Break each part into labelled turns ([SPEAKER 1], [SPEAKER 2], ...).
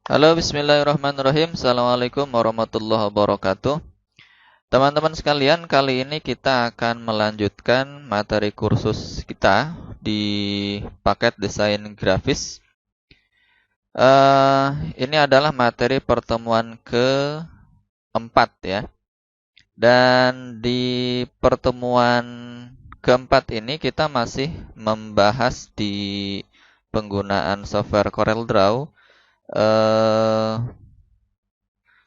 [SPEAKER 1] Halo, bismillahirrahmanirrahim. Assalamualaikum warahmatullahi wabarakatuh. Teman-teman sekalian, kali ini kita akan melanjutkan materi kursus kita di paket desain grafis. Ini adalah materi pertemuan keempat ya. Dan di pertemuan keempat ini kita masih membahas di penggunaan software CorelDRAW. Eh,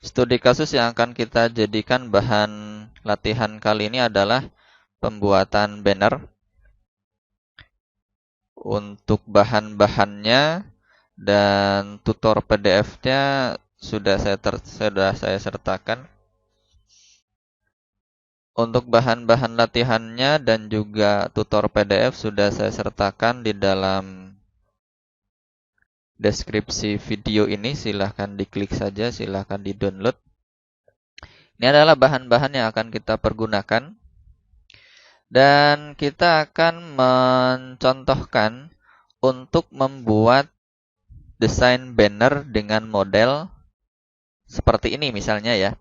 [SPEAKER 1] Studi kasus yang akan kita jadikan bahan latihan kali ini adalah pembuatan banner. Untuk bahan-bahannya dan tutor PDF-nya sudah saya sertakan. Untuk bahan-bahan latihannya dan juga tutor PDF sudah saya sertakan di dalam deskripsi video ini. Silahkan diklik saja, silahkan di-download. Ini adalah bahan-bahan yang akan kita pergunakan. Dan kita akan mencontohkan untuk membuat desain banner dengan model seperti ini misalnya ya.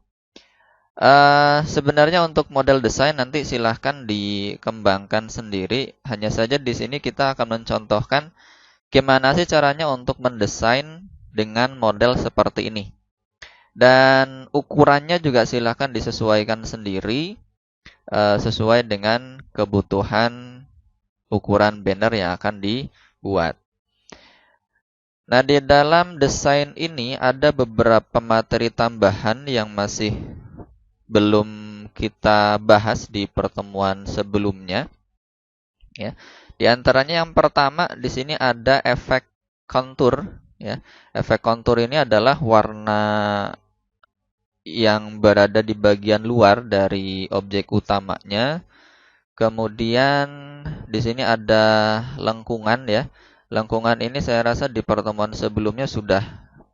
[SPEAKER 1] Sebenarnya untuk model desain nanti silahkan dikembangkan sendiri. Hanya saja di sini kita akan mencontohkan gimana sih caranya untuk mendesain dengan model seperti ini. Dan ukurannya juga silahkan disesuaikan sendiri sesuai dengan kebutuhan ukuran banner yang akan dibuat. Nah, di dalam desain ini ada beberapa materi tambahan yang masih belum kita bahas di pertemuan sebelumnya. Ya. Di antaranya yang pertama di sini ada efek kontur. Ya. Efek kontur ini adalah warna yang berada di bagian luar dari objek utamanya. Kemudian di sini ada lengkungan ya. Lengkungan ini saya rasa di pertemuan sebelumnya sudah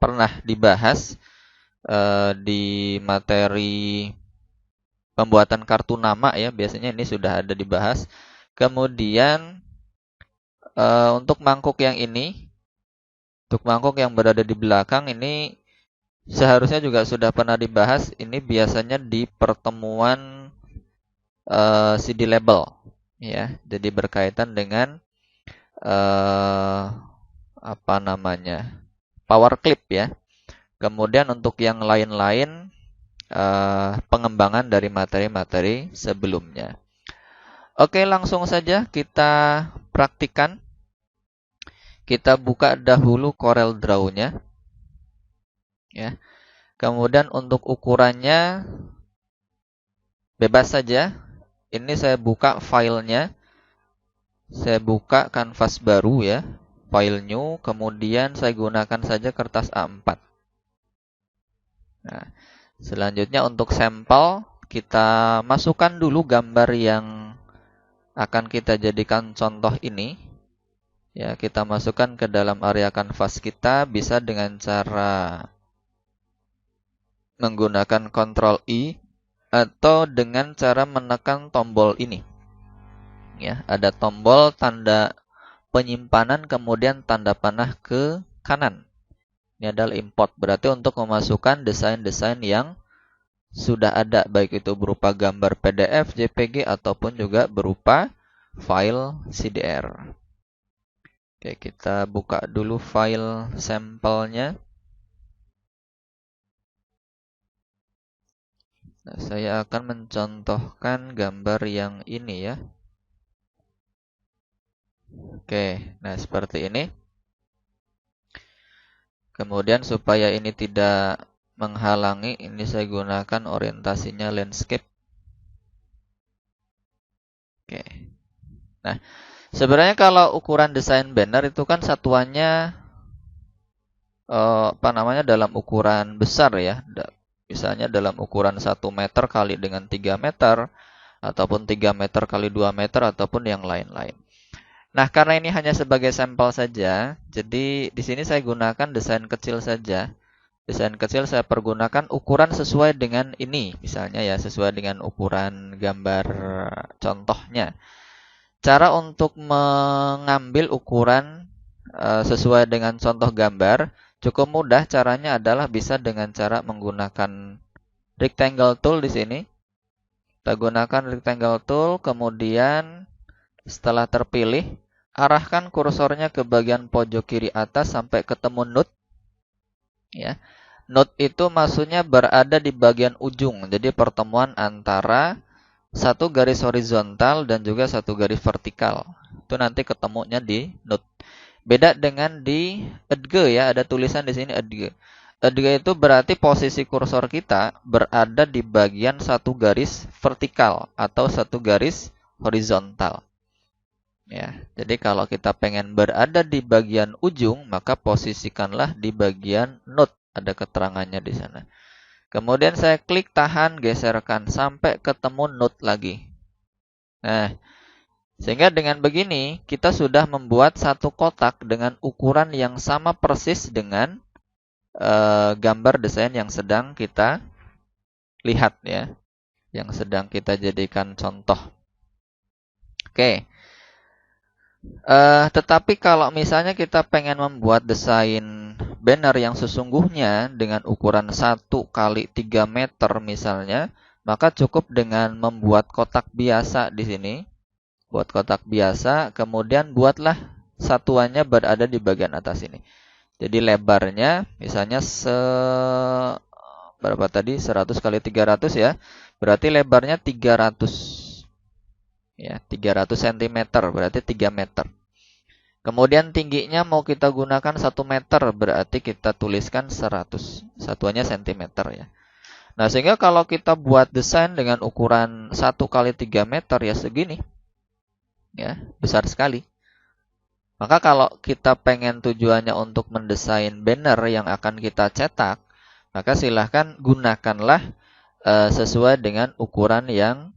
[SPEAKER 1] pernah dibahas di materi pembuatan kartu nama ya. Biasanya ini sudah ada dibahas. Kemudian untuk mangkuk yang ini, untuk mangkuk yang berada di belakang ini seharusnya juga sudah pernah dibahas. Ini biasanya di pertemuan CD label ya. Jadi berkaitan dengan apa namanya? Power clip ya. Kemudian untuk yang lain-lain pengembangan dari materi-materi sebelumnya. Oke, langsung saja kita praktikan. Kita buka dahulu Corel Draw-nya ya. Kemudian untuk ukurannya bebas saja. Ini saya buka filenya. Saya buka kanvas baru ya, file new, kemudian saya gunakan saja kertas A4. Nah, selanjutnya untuk sampel, kita masukkan dulu gambar yang akan kita jadikan contoh ini. Ya, kita masukkan ke dalam area kanvas kita, bisa dengan cara menggunakan Ctrl I atau dengan cara menekan tombol ini. Ya, ada tombol tanda penyimpanan kemudian tanda panah ke kanan. Ini adalah import, berarti untuk memasukkan desain-desain yang sudah ada, baik itu berupa gambar PDF, JPG ataupun juga berupa file CDR. Oke, kita buka dulu file sampelnya. Nah, saya akan mencontohkan gambar yang ini ya. Oke, nah seperti ini. Kemudian supaya ini tidak menghalangi, ini saya gunakan orientasinya landscape. Oke. Nah, sebenarnya kalau ukuran desain banner itu kan satuannya dalam ukuran besar ya. Misalnya dalam ukuran 1 meter kali dengan 3 meter ataupun 3 meter kali 2 meter ataupun yang lain-lain. Nah, karena ini hanya sebagai sampel saja, jadi di sini saya gunakan desain kecil saja. Desain kecil saya pergunakan ukuran sesuai dengan ini, misalnya ya, sesuai dengan ukuran gambar contohnya. Cara untuk mengambil ukuran sesuai dengan contoh gambar, Cukup mudah, caranya adalah bisa dengan cara menggunakan rectangle tool di sini. Kita gunakan rectangle tool, kemudian setelah terpilih, arahkan kursornya ke bagian pojok kiri atas sampai ketemu node. Ya. Node itu maksudnya berada di bagian ujung, jadi pertemuan antara satu garis horizontal dan juga satu garis vertikal. Itu nanti ketemunya di node. Beda dengan di edge ya, ada tulisan di sini edge. Edge itu berarti posisi kursor kita berada di bagian satu garis vertikal atau satu garis horizontal. Ya, jadi kalau kita pengen berada di bagian ujung, maka posisikanlah di bagian node. Ada keterangannya di sana. Kemudian saya klik tahan, geserkan sampai ketemu node lagi. Nah, sehingga dengan begini, kita sudah membuat satu kotak dengan ukuran yang sama persis dengan gambar desain yang sedang kita lihat ya. Yang sedang kita jadikan contoh. Oke. Tetapi kalau misalnya kita pengen membuat desain banner yang sesungguhnya dengan ukuran 1 kali 3 meter misalnya, maka cukup dengan membuat kotak biasa di sini. Buat kotak biasa, kemudian buatlah satuannya berada di bagian atas ini. Jadi lebarnya misalnya berapa tadi? 100 kali 300 ya. Berarti lebarnya 300. Ya, 300 cm berarti 3 meter. Kemudian tingginya mau kita gunakan 1 meter, berarti kita tuliskan 100. Satuannya cm ya. Nah, sehingga kalau kita buat desain dengan ukuran 1 kali 3 meter ya segini. Ya, besar sekali. Maka kalau kita pengen tujuannya untuk mendesain banner yang akan kita cetak, maka silahkan gunakanlah sesuai dengan ukuran yang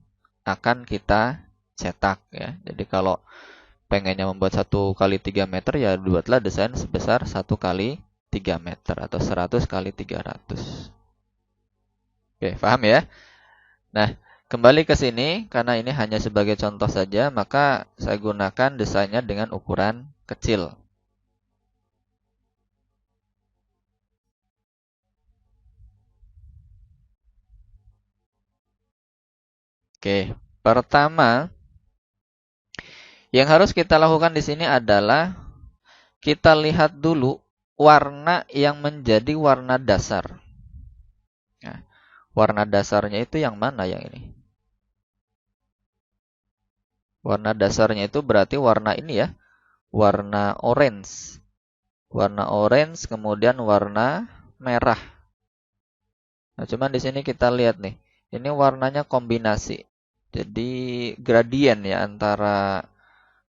[SPEAKER 1] akan kita cetak ya. Jadi kalau pengennya membuat 1 kali 3 meter ya buatlah desain sebesar 1 kali 3 meter atau 100 kali 300. Oke, paham ya? Nah, kembali ke sini, karena ini hanya sebagai contoh saja, maka saya gunakan desainnya dengan ukuran kecil. Oke, pertama yang harus kita lakukan di sini adalah kita lihat dulu warna yang menjadi warna dasar. Nah, warna dasarnya itu yang mana yang ini? Warna dasarnya itu berarti warna ini ya, warna orange. Warna orange kemudian warna merah. Nah, cuman di sini kita lihat nih, ini warnanya kombinasi. Jadi gradien ya antara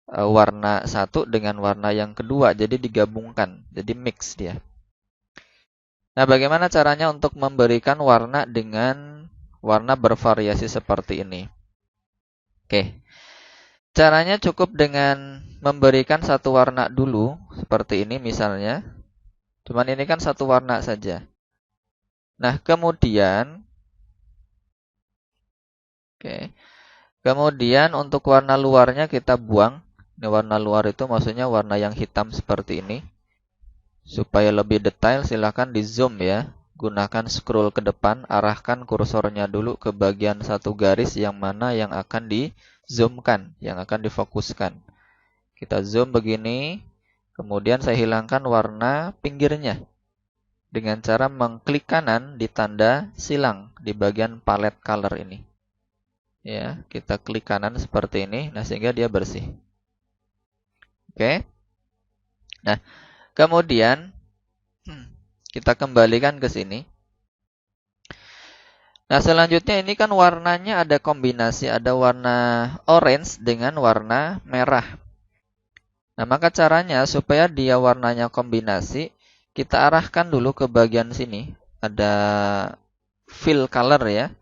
[SPEAKER 1] warna satu dengan warna yang kedua, jadi digabungkan, jadi mix dia. Nah, bagaimana caranya untuk memberikan warna dengan warna bervariasi seperti ini? Oke. Caranya cukup dengan memberikan satu warna dulu, seperti ini misalnya. Cuman ini kan satu warna saja. Nah, kemudian untuk warna luarnya kita buang. Ini warna luar itu maksudnya warna yang hitam seperti ini. Supaya lebih detail silahkan di zoom ya. Gunakan scroll ke depan, arahkan kursornya dulu ke bagian satu garis yang mana yang akan di zoomkan, yang akan difokuskan. Kita zoom begini, kemudian saya hilangkan warna pinggirnya dengan cara mengklik kanan di tanda silang di bagian palette color ini. Ya, kita klik kanan seperti ini, nah sehingga dia bersih. Oke. Nah, kemudian kita kembalikan ke sini. Nah, selanjutnya ini kan warnanya ada kombinasi, ada warna orange dengan warna merah. Nah, maka caranya supaya dia warnanya kombinasi, kita arahkan dulu ke bagian sini. Ada fill color ya.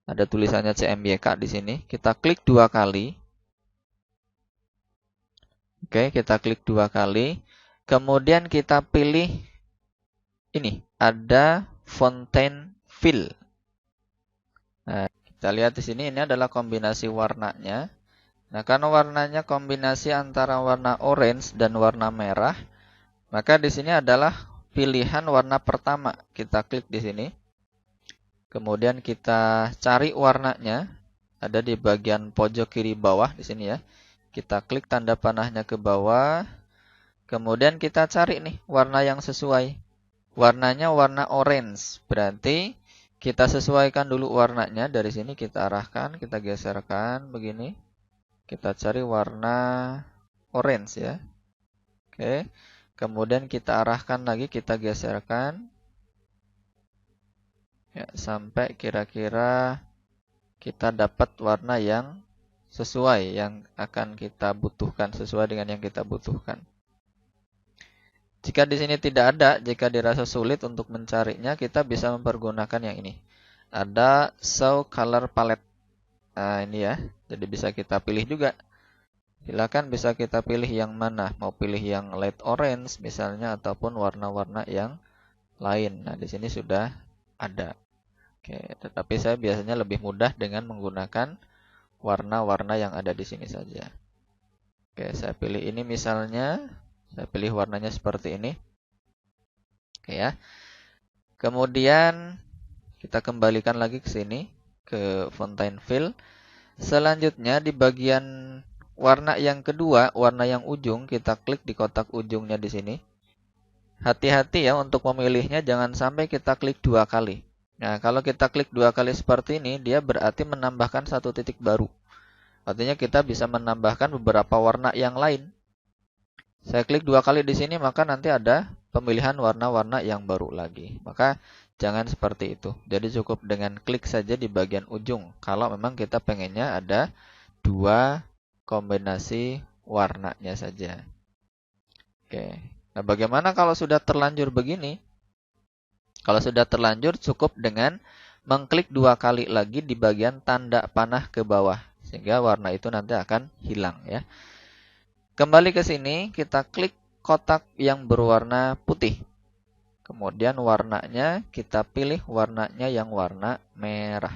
[SPEAKER 1] Ada tulisannya CMYK di sini. Kita klik 2 kali. Oke, kita klik 2 kali. Kemudian kita pilih ini, ada fontaine fill. Nah, kita lihat di sini ini adalah kombinasi warnanya. Nah, karena warnanya kombinasi antara warna orange dan warna merah, maka di sini adalah pilihan warna pertama. Kita klik di sini. Kemudian kita cari warnanya. Ada di bagian pojok kiri bawah di sini ya. Kita klik tanda panahnya ke bawah. Kemudian kita cari nih warna yang sesuai. Warnanya warna orange. Berarti kita sesuaikan dulu warnanya. Dari sini kita arahkan, kita geserkan begini. Kita cari warna orange ya. Oke. Kemudian kita arahkan lagi, kita geserkan. Ya, sampai kira-kira kita dapat warna yang sesuai, yang akan kita butuhkan, sesuai dengan yang kita butuhkan. Jika di sini tidak ada, jika dirasa sulit untuk mencarinya, kita bisa mempergunakan yang ini. Ada Show Color Palette. Nah, ini ya. Jadi bisa kita pilih juga. Silakan bisa kita pilih yang mana. Mau pilih yang light orange misalnya, ataupun warna-warna yang lain. Nah, di sini sudah ada. Oke, tetapi saya biasanya lebih mudah dengan menggunakan warna-warna yang ada di sini saja. Oke, saya pilih ini misalnya. Saya pilih warnanya seperti ini. Oke ya. Kemudian kita kembalikan lagi ke sini, ke Fontaine Fill. Selanjutnya di bagian warna yang kedua, warna yang ujung, kita klik di kotak ujungnya di sini. Hati-hati ya untuk memilihnya, jangan sampai kita klik 2 kali. Nah, kalau kita klik 2 kali seperti ini, dia berarti menambahkan 1 titik baru. Artinya kita bisa menambahkan beberapa warna yang lain. Saya klik 2 kali di sini, maka nanti ada pemilihan warna-warna yang baru lagi. Maka jangan seperti itu. Jadi cukup dengan klik saja di bagian ujung. Kalau memang kita pengennya ada 2 kombinasi warnanya saja. Oke. Nah, bagaimana kalau sudah terlanjur begini? Kalau sudah terlanjur, cukup dengan mengklik 2 kali lagi di bagian tanda panah ke bawah. Sehingga warna itu nanti akan hilang ya. Kembali ke sini, kita klik kotak yang berwarna putih. Kemudian warnanya, kita pilih warnanya yang warna merah.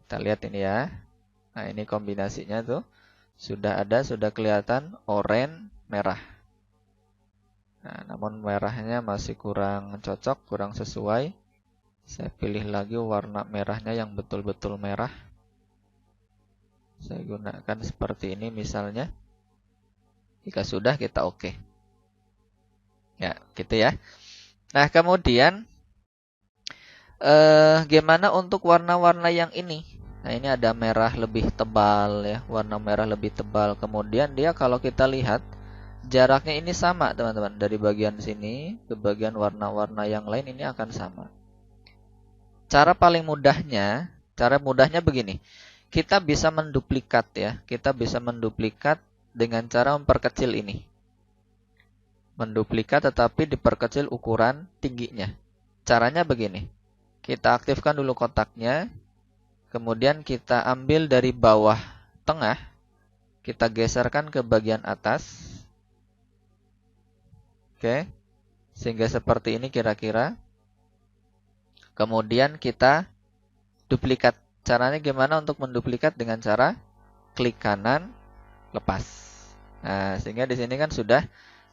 [SPEAKER 1] Kita lihat ini ya. Nah, ini kombinasinya tuh. Sudah ada, sudah kelihatan oranye, merah. Nah, namun merahnya masih kurang cocok, kurang sesuai. Saya pilih lagi warna merahnya yang betul-betul merah. Saya gunakan seperti ini misalnya. Jika sudah, kita oke. Ya, gitu ya. Nah, kemudian gimana untuk warna-warna yang ini? Nah, ini ada merah lebih tebal ya, warna merah lebih tebal. Kemudian dia kalau kita lihat jaraknya ini sama, teman-teman. Dari bagian sini ke bagian warna-warna yang lain ini akan sama. Cara mudahnya begini. Kita bisa menduplikat ya. Kita bisa menduplikat dengan cara memperkecil ini. Menduplikat tetapi diperkecil ukuran tingginya. Caranya begini. Kita aktifkan dulu kotaknya. Kemudian kita ambil dari bawah tengah. Kita geserkan ke bagian atas. Oke. Sehingga seperti ini kira-kira. Kemudian kita duplikat. Caranya gimana untuk menduplikat? Dengan cara klik kanan, lepas. Nah, sehingga di sini kan sudah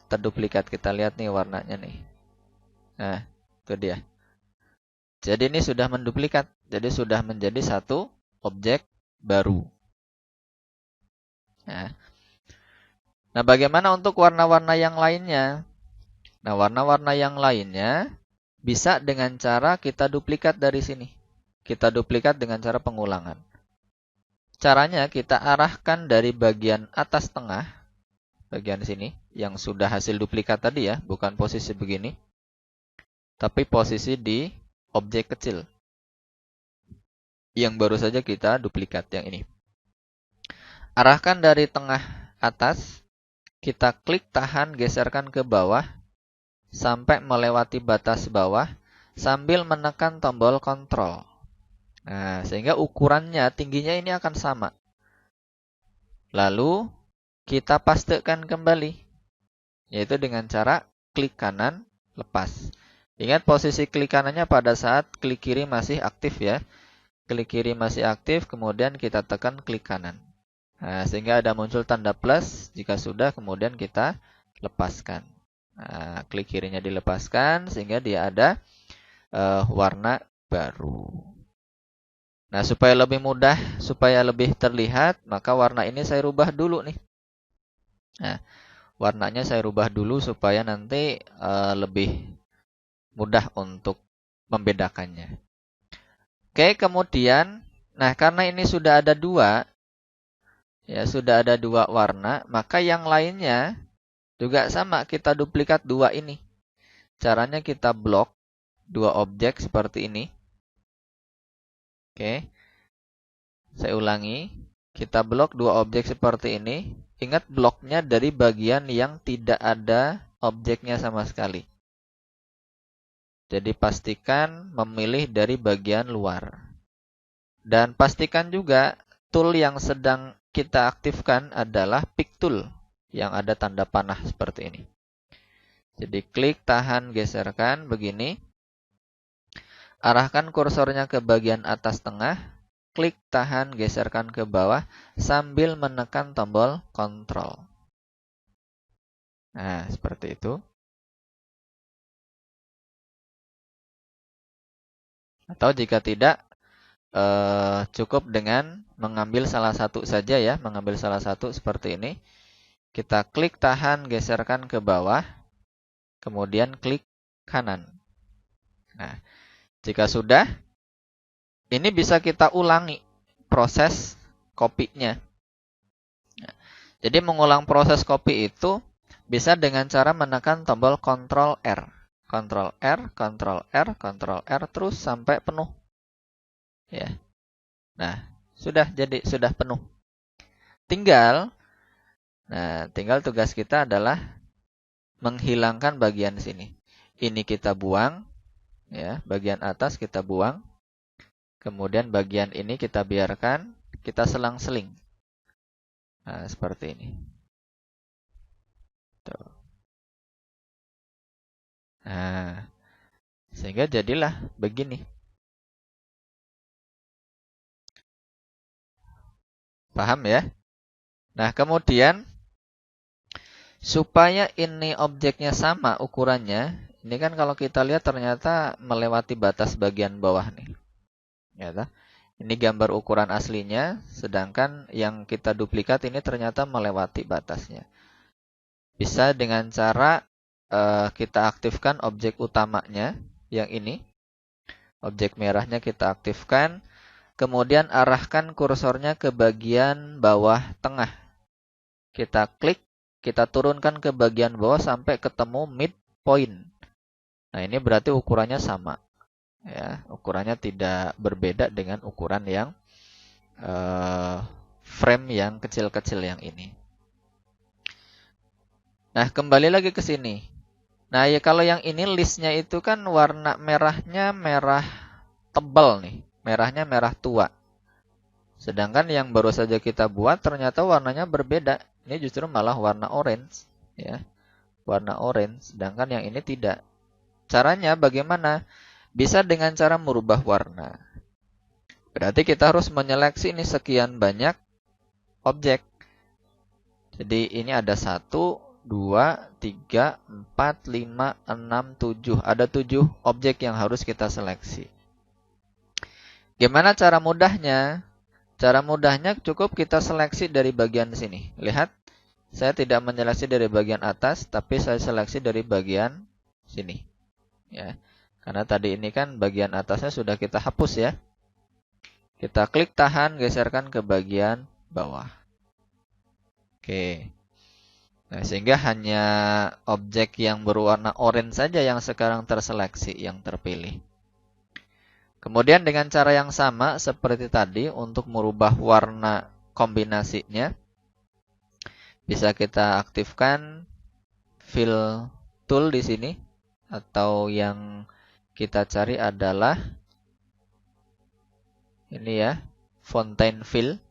[SPEAKER 1] terduplikat. Kita lihat nih warnanya nih. Nah, itu dia. Jadi ini sudah menduplikat. Jadi sudah menjadi satu objek baru. Nah, bagaimana untuk warna-warna yang lainnya? Nah, warna-warna yang lainnya bisa dengan cara kita duplikat dari sini. Kita duplikat dengan cara pengulangan. Caranya kita arahkan dari bagian atas tengah, bagian sini, yang sudah hasil duplikat tadi ya, bukan posisi begini, tapi posisi di objek kecil, yang baru saja kita duplikat, yang ini. Arahkan dari tengah atas, kita klik tahan, geserkan ke bawah, sampai melewati batas bawah, sambil menekan tombol kontrol. Nah, sehingga ukurannya, tingginya ini akan sama. Lalu, kita pastekan kembali. Yaitu dengan cara klik kanan, lepas. Ingat posisi klik kanannya pada saat klik kiri masih aktif ya. Klik kiri masih aktif, kemudian kita tekan klik kanan. Nah, sehingga ada muncul tanda plus. Jika sudah, kemudian kita lepaskan. Nah, klik kirinya dilepaskan sehingga dia ada warna baru. Nah, supaya lebih mudah, supaya lebih terlihat, maka warna ini saya rubah dulu nih. Nah, warnanya saya rubah dulu supaya nanti lebih mudah untuk membedakannya. Oke, kemudian, nah karena ini sudah ada dua, ya sudah ada dua warna, maka yang lainnya juga sama, kita duplikat dua ini. Caranya kita blok dua objek seperti ini. Oke, saya ulangi. Kita blok dua objek seperti ini. Ingat bloknya dari bagian yang tidak ada objeknya sama sekali. Jadi pastikan memilih dari bagian luar. Dan pastikan juga tool yang sedang kita aktifkan adalah pick tool yang ada tanda panah seperti ini. Jadi klik, tahan, geserkan begini. Arahkan kursornya ke bagian atas tengah, klik, tahan, geserkan ke bawah sambil menekan tombol kontrol. Nah, seperti itu. Atau jika tidak, cukup dengan mengambil salah satu saja ya, mengambil salah satu seperti ini. Kita klik, tahan, geserkan ke bawah, kemudian klik kanan. Nah, jika sudah, ini bisa kita ulangi proses copy-nya. Jadi mengulang proses copy itu bisa dengan cara menekan tombol Ctrl R. Ctrl R, Ctrl R, Ctrl R terus sampai penuh. Ya. Nah, sudah penuh. Tinggal tugas kita adalah menghilangkan bagian sini. Ini kita buang, ya, bagian atas kita buang. Kemudian bagian ini kita biarkan, kita selang-seling. Nah, seperti ini. Tuh. Nah, sehingga jadilah begini. Paham ya? Nah, kemudian supaya ini objeknya sama ukurannya, ini kan kalau kita lihat ternyata melewati batas bagian bawah nih. Ya, ini gambar ukuran aslinya, sedangkan yang kita duplikat ini ternyata melewati batasnya. Bisa dengan cara kita aktifkan objek utamanya, yang ini. Objek merahnya kita aktifkan, kemudian arahkan kursornya ke bagian bawah tengah. Kita klik, kita turunkan ke bagian bawah sampai ketemu midpoint. Nah, ini berarti ukurannya sama. Ya, ukurannya tidak berbeda dengan ukuran yang frame yang kecil-kecil yang ini. Nah, kembali lagi ke sini. Nah, ya kalau yang ini listnya itu kan warna merahnya merah tebal nih. Merahnya merah tua. Sedangkan yang baru saja kita buat ternyata warnanya berbeda. Ini justru malah warna orange, ya. Warna orange, sedangkan yang ini tidak. Caranya bagaimana? Bisa dengan cara merubah warna. Berarti kita harus menyeleksi ini sekian banyak objek. Jadi ini ada 1, 2, 3, 4, 5, 6, 7. Ada 7 objek yang harus kita seleksi. Gimana cara mudahnya? Cara mudahnya cukup kita seleksi dari bagian sini. Lihat, saya tidak menyeleksi dari bagian atas, tapi saya seleksi dari bagian sini. Ya. Karena tadi ini kan bagian atasnya sudah kita hapus ya. Kita klik tahan, geserkan ke bagian bawah. Oke. Nah, sehingga hanya objek yang berwarna oranye saja yang sekarang terseleksi, yang terpilih. Kemudian dengan cara yang sama seperti tadi untuk merubah warna kombinasinya, bisa kita aktifkan fill tool di sini, atau yang kita cari adalah ini ya, fontaine fill.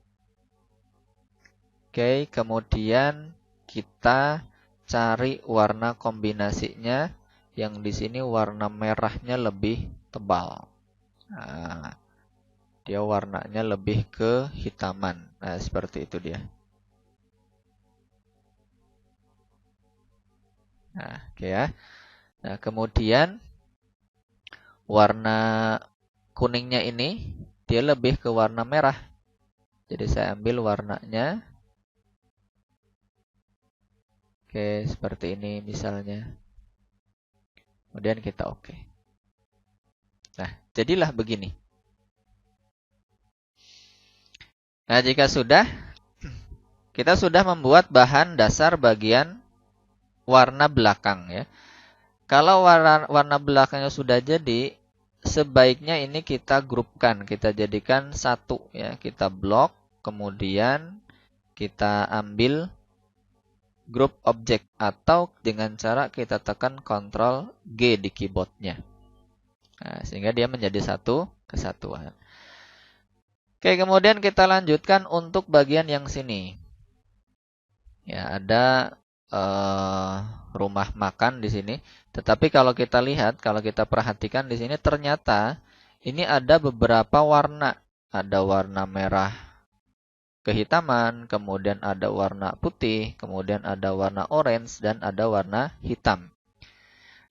[SPEAKER 1] Oke, kemudian kita cari warna kombinasinya yang di sini warna merahnya lebih tebal. Nah, dia warnanya lebih ke hitaman. Nah, seperti itu dia. Nah, oke ya. Nah, kemudian warna kuningnya ini dia lebih ke warna merah. Jadi saya ambil warnanya. Oke, seperti ini misalnya. Kemudian kita oke. Nah, jadilah begini. Nah, jika sudah, kita sudah membuat bahan dasar bagian warna belakang ya. Kalau warna belakangnya sudah jadi, sebaiknya ini kita grupkan, kita jadikan satu ya. Kita blok, kemudian kita ambil grup objek atau dengan cara kita tekan Ctrl G di keyboardnya. Nah, sehingga dia menjadi satu kesatuan. Oke, kemudian kita lanjutkan untuk bagian yang sini. Ya, ada rumah makan di sini. Tetapi kalau kita lihat, kalau kita perhatikan di sini ternyata ini ada beberapa warna. Ada warna merah kehitaman, kemudian ada warna putih, kemudian ada warna orange, dan ada warna hitam.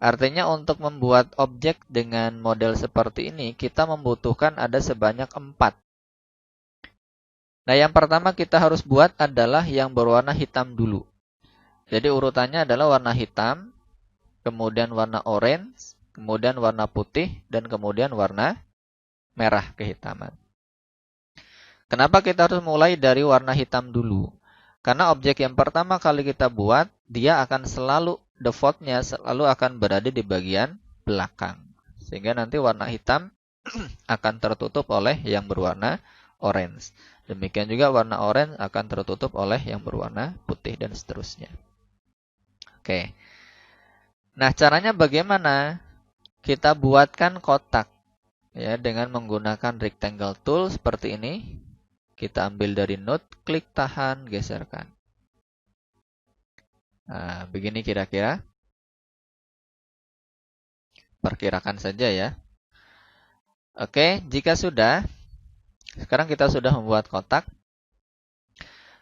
[SPEAKER 1] Artinya untuk membuat objek dengan model seperti ini, kita membutuhkan ada sebanyak 4. Nah, yang pertama kita harus buat adalah yang berwarna hitam dulu. Jadi urutannya adalah warna hitam, kemudian warna orange, kemudian warna putih, dan kemudian warna merah kehitaman. Kenapa kita harus mulai dari warna hitam dulu? Karena objek yang pertama kali kita buat, dia akan selalu, defaultnya selalu akan berada di bagian belakang. Sehingga nanti warna hitam akan tertutup oleh yang berwarna orange. Demikian juga warna orange akan tertutup oleh yang berwarna putih dan seterusnya. Oke. Nah, caranya bagaimana? Kita buatkan kotak ya dengan menggunakan rectangle tool seperti ini. Kita ambil dari node, klik tahan, geserkan. Nah, begini kira-kira. Perkirakan saja ya. Oke, jika sudah, sekarang kita sudah membuat kotak.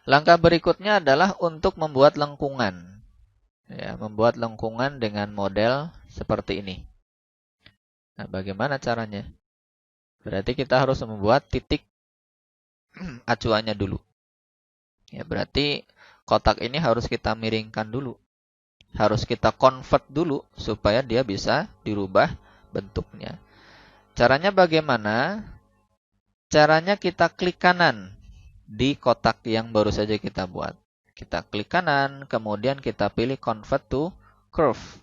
[SPEAKER 1] Langkah berikutnya adalah untuk membuat lengkungan. Ya, membuat lengkungan dengan model seperti ini. Nah, bagaimana caranya? Berarti kita harus membuat titik acuannya dulu. Ya, berarti kotak ini harus kita miringkan dulu. Harus kita convert dulu supaya dia bisa dirubah bentuknya. Caranya bagaimana? Caranya kita klik kanan di kotak yang baru saja kita buat. Kita klik kanan, kemudian kita pilih Convert to Curve.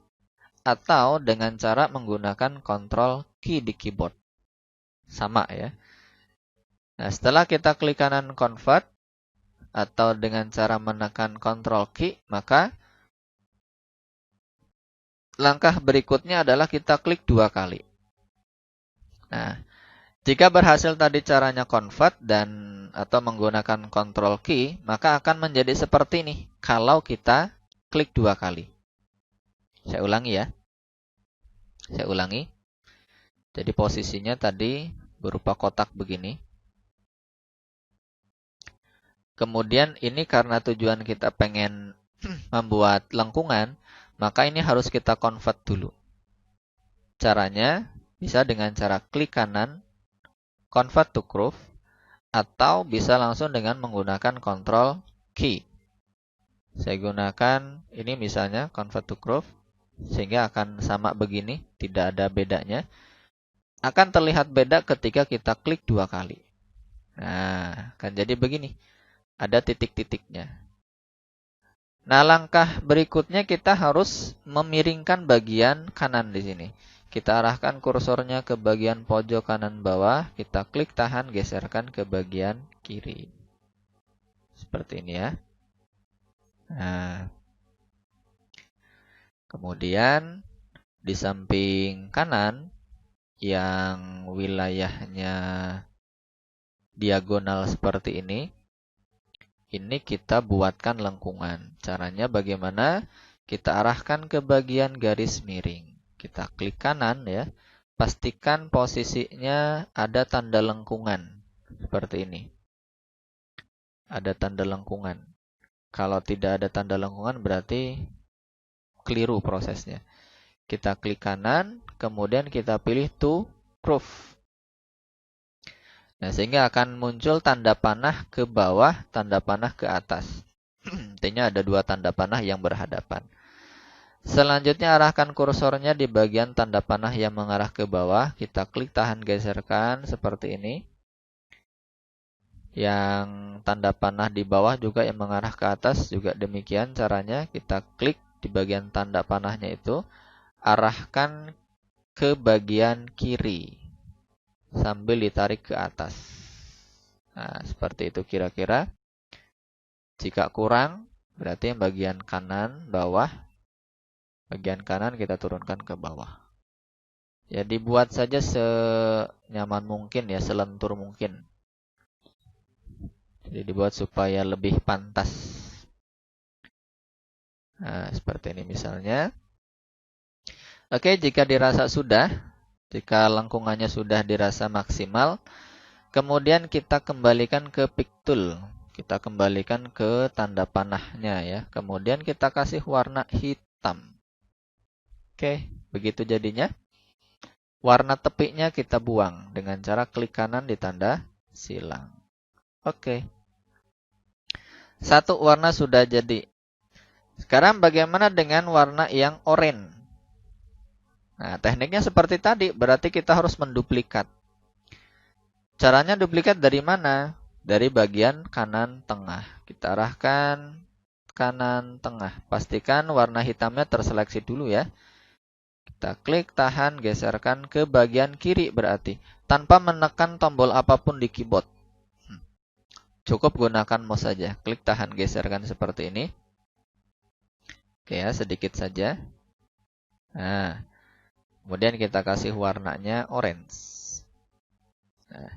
[SPEAKER 1] Atau dengan cara menggunakan Ctrl key di keyboard. Sama ya. Nah, setelah kita klik kanan Convert, atau dengan cara menekan Ctrl key, maka langkah berikutnya adalah kita klik 2 kali. Nah, jika berhasil tadi caranya convert dan atau menggunakan control key, maka akan menjadi seperti ini kalau kita klik 2 kali. Saya ulangi ya. Saya ulangi. Jadi posisinya tadi berupa kotak begini. Kemudian ini karena tujuan kita pengen membuat lengkungan, maka ini harus kita convert dulu. Caranya bisa dengan cara klik kanan, Convert to Curve, atau bisa langsung dengan menggunakan Ctrl key. Saya gunakan ini misalnya Convert to Curve, sehingga akan sama begini, tidak ada bedanya. Akan terlihat beda ketika kita klik 2 kali. Nah, akan jadi begini. Ada titik-titiknya. Nah, langkah berikutnya kita harus memiringkan bagian kanan di sini. Kita arahkan kursornya ke bagian pojok kanan bawah, kita klik tahan, geserkan ke bagian kiri. Seperti ini ya. Nah, kemudian di samping kanan yang wilayahnya diagonal seperti ini kita buatkan lengkungan. Caranya bagaimana? Kita arahkan ke bagian garis miring. Kita klik kanan ya. Pastikan posisinya ada tanda lengkungan. Seperti ini. Ada tanda lengkungan. Kalau tidak ada tanda lengkungan berarti keliru prosesnya. Kita klik kanan, kemudian kita pilih to proof. Nah, sehingga akan muncul tanda panah ke bawah, tanda panah ke atas. Intinya ada dua tanda panah yang berhadapan. Selanjutnya arahkan kursornya di bagian tanda panah yang mengarah ke bawah. Kita klik tahan geserkan seperti ini. Yang tanda panah di bawah juga yang mengarah ke atas juga demikian caranya. Kita klik di bagian tanda panahnya itu, arahkan ke bagian kiri sambil ditarik ke atas. Nah, seperti itu kira-kira. Jika kurang, berarti yang bagian kanan bawah, bagian kanan kita turunkan ke bawah. Ya, dibuat saja senyaman mungkin ya, selentur mungkin. Jadi dibuat supaya lebih pantas. Nah, seperti ini misalnya. Oke, jika dirasa sudah, jika lengkungannya sudah dirasa maksimal, kemudian kita kembalikan ke pick tool. Kita kembalikan ke tanda panahnya ya. Kemudian kita kasih warna hitam. Oke, begitu jadinya. Warna tepiknya kita buang dengan cara klik kanan di tanda silang. Oke. Satu warna sudah jadi. Sekarang bagaimana dengan warna yang oranye? Nah, tekniknya seperti tadi, berarti kita harus menduplikat. Caranya duplikat dari mana? Dari bagian kanan tengah. Kita arahkan kanan tengah. Pastikan warna hitamnya terseleksi dulu ya. Kita klik, tahan, geserkan ke bagian kiri berarti. Tanpa menekan tombol apapun di keyboard. Cukup gunakan mouse saja. Klik, tahan, geserkan seperti ini. Oke ya, sedikit saja. Nah, kemudian kita kasih warnanya orange. Nah,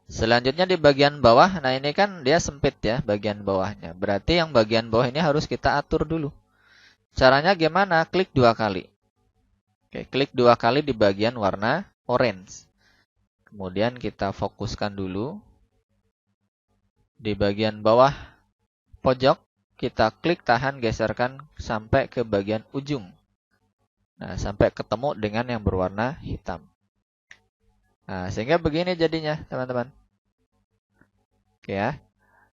[SPEAKER 1] selanjutnya di bagian bawah, nah ini kan dia sempit ya bagian bawahnya. Berarti yang bagian bawah ini harus kita atur dulu. Caranya gimana? Klik 2 kali. Oke, klik 2 kali di bagian warna orange. Kemudian kita fokuskan dulu. Di bagian bawah pojok, kita klik, tahan, geserkan sampai ke bagian ujung. Nah, sampai ketemu dengan yang berwarna hitam. Nah, sehingga begini jadinya, teman-teman. Oke ya.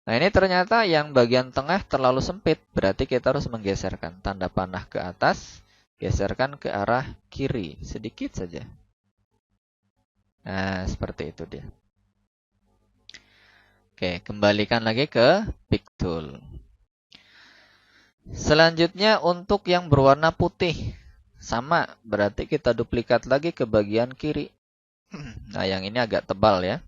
[SPEAKER 1] Nah, ini ternyata yang bagian tengah terlalu sempit. Berarti kita harus menggeserkan tanda panah ke atas. Geserkan ke arah kiri. Sedikit saja. Nah, seperti itu dia. Oke, kembalikan lagi ke pick tool. Selanjutnya untuk yang berwarna putih. Sama, berarti kita duplikat lagi ke bagian kiri. Nah, yang ini agak tebal ya.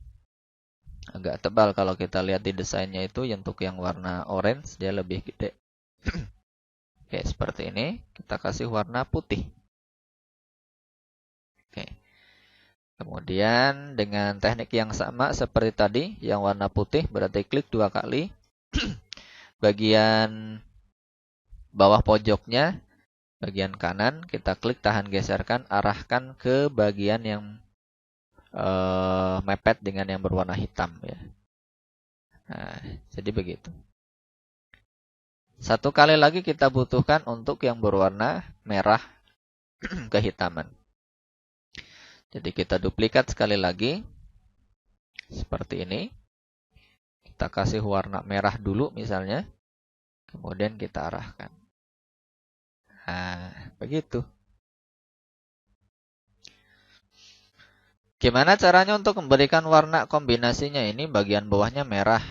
[SPEAKER 1] Agak tebal kalau kita lihat di desainnya itu, untuk yang warna orange dia lebih gede. Oke, seperti ini. Kita kasih warna putih. Oke. Kemudian dengan teknik yang sama seperti tadi, yang warna putih berarti klik 2 kali. Bagian bawah pojoknya, bagian kanan, kita klik, tahan, geserkan, arahkan ke bagian yang mepet dengan yang berwarna hitam ya. Nah, jadi begitu. Satu kali lagi kita butuhkan untuk yang berwarna merah kehitaman. Jadi kita duplikat sekali lagi. Seperti ini. Kita kasih warna merah dulu misalnya. Kemudian kita arahkan. Nah, begitu. Gimana caranya untuk memberikan warna kombinasinya? Ini bagian bawahnya merah.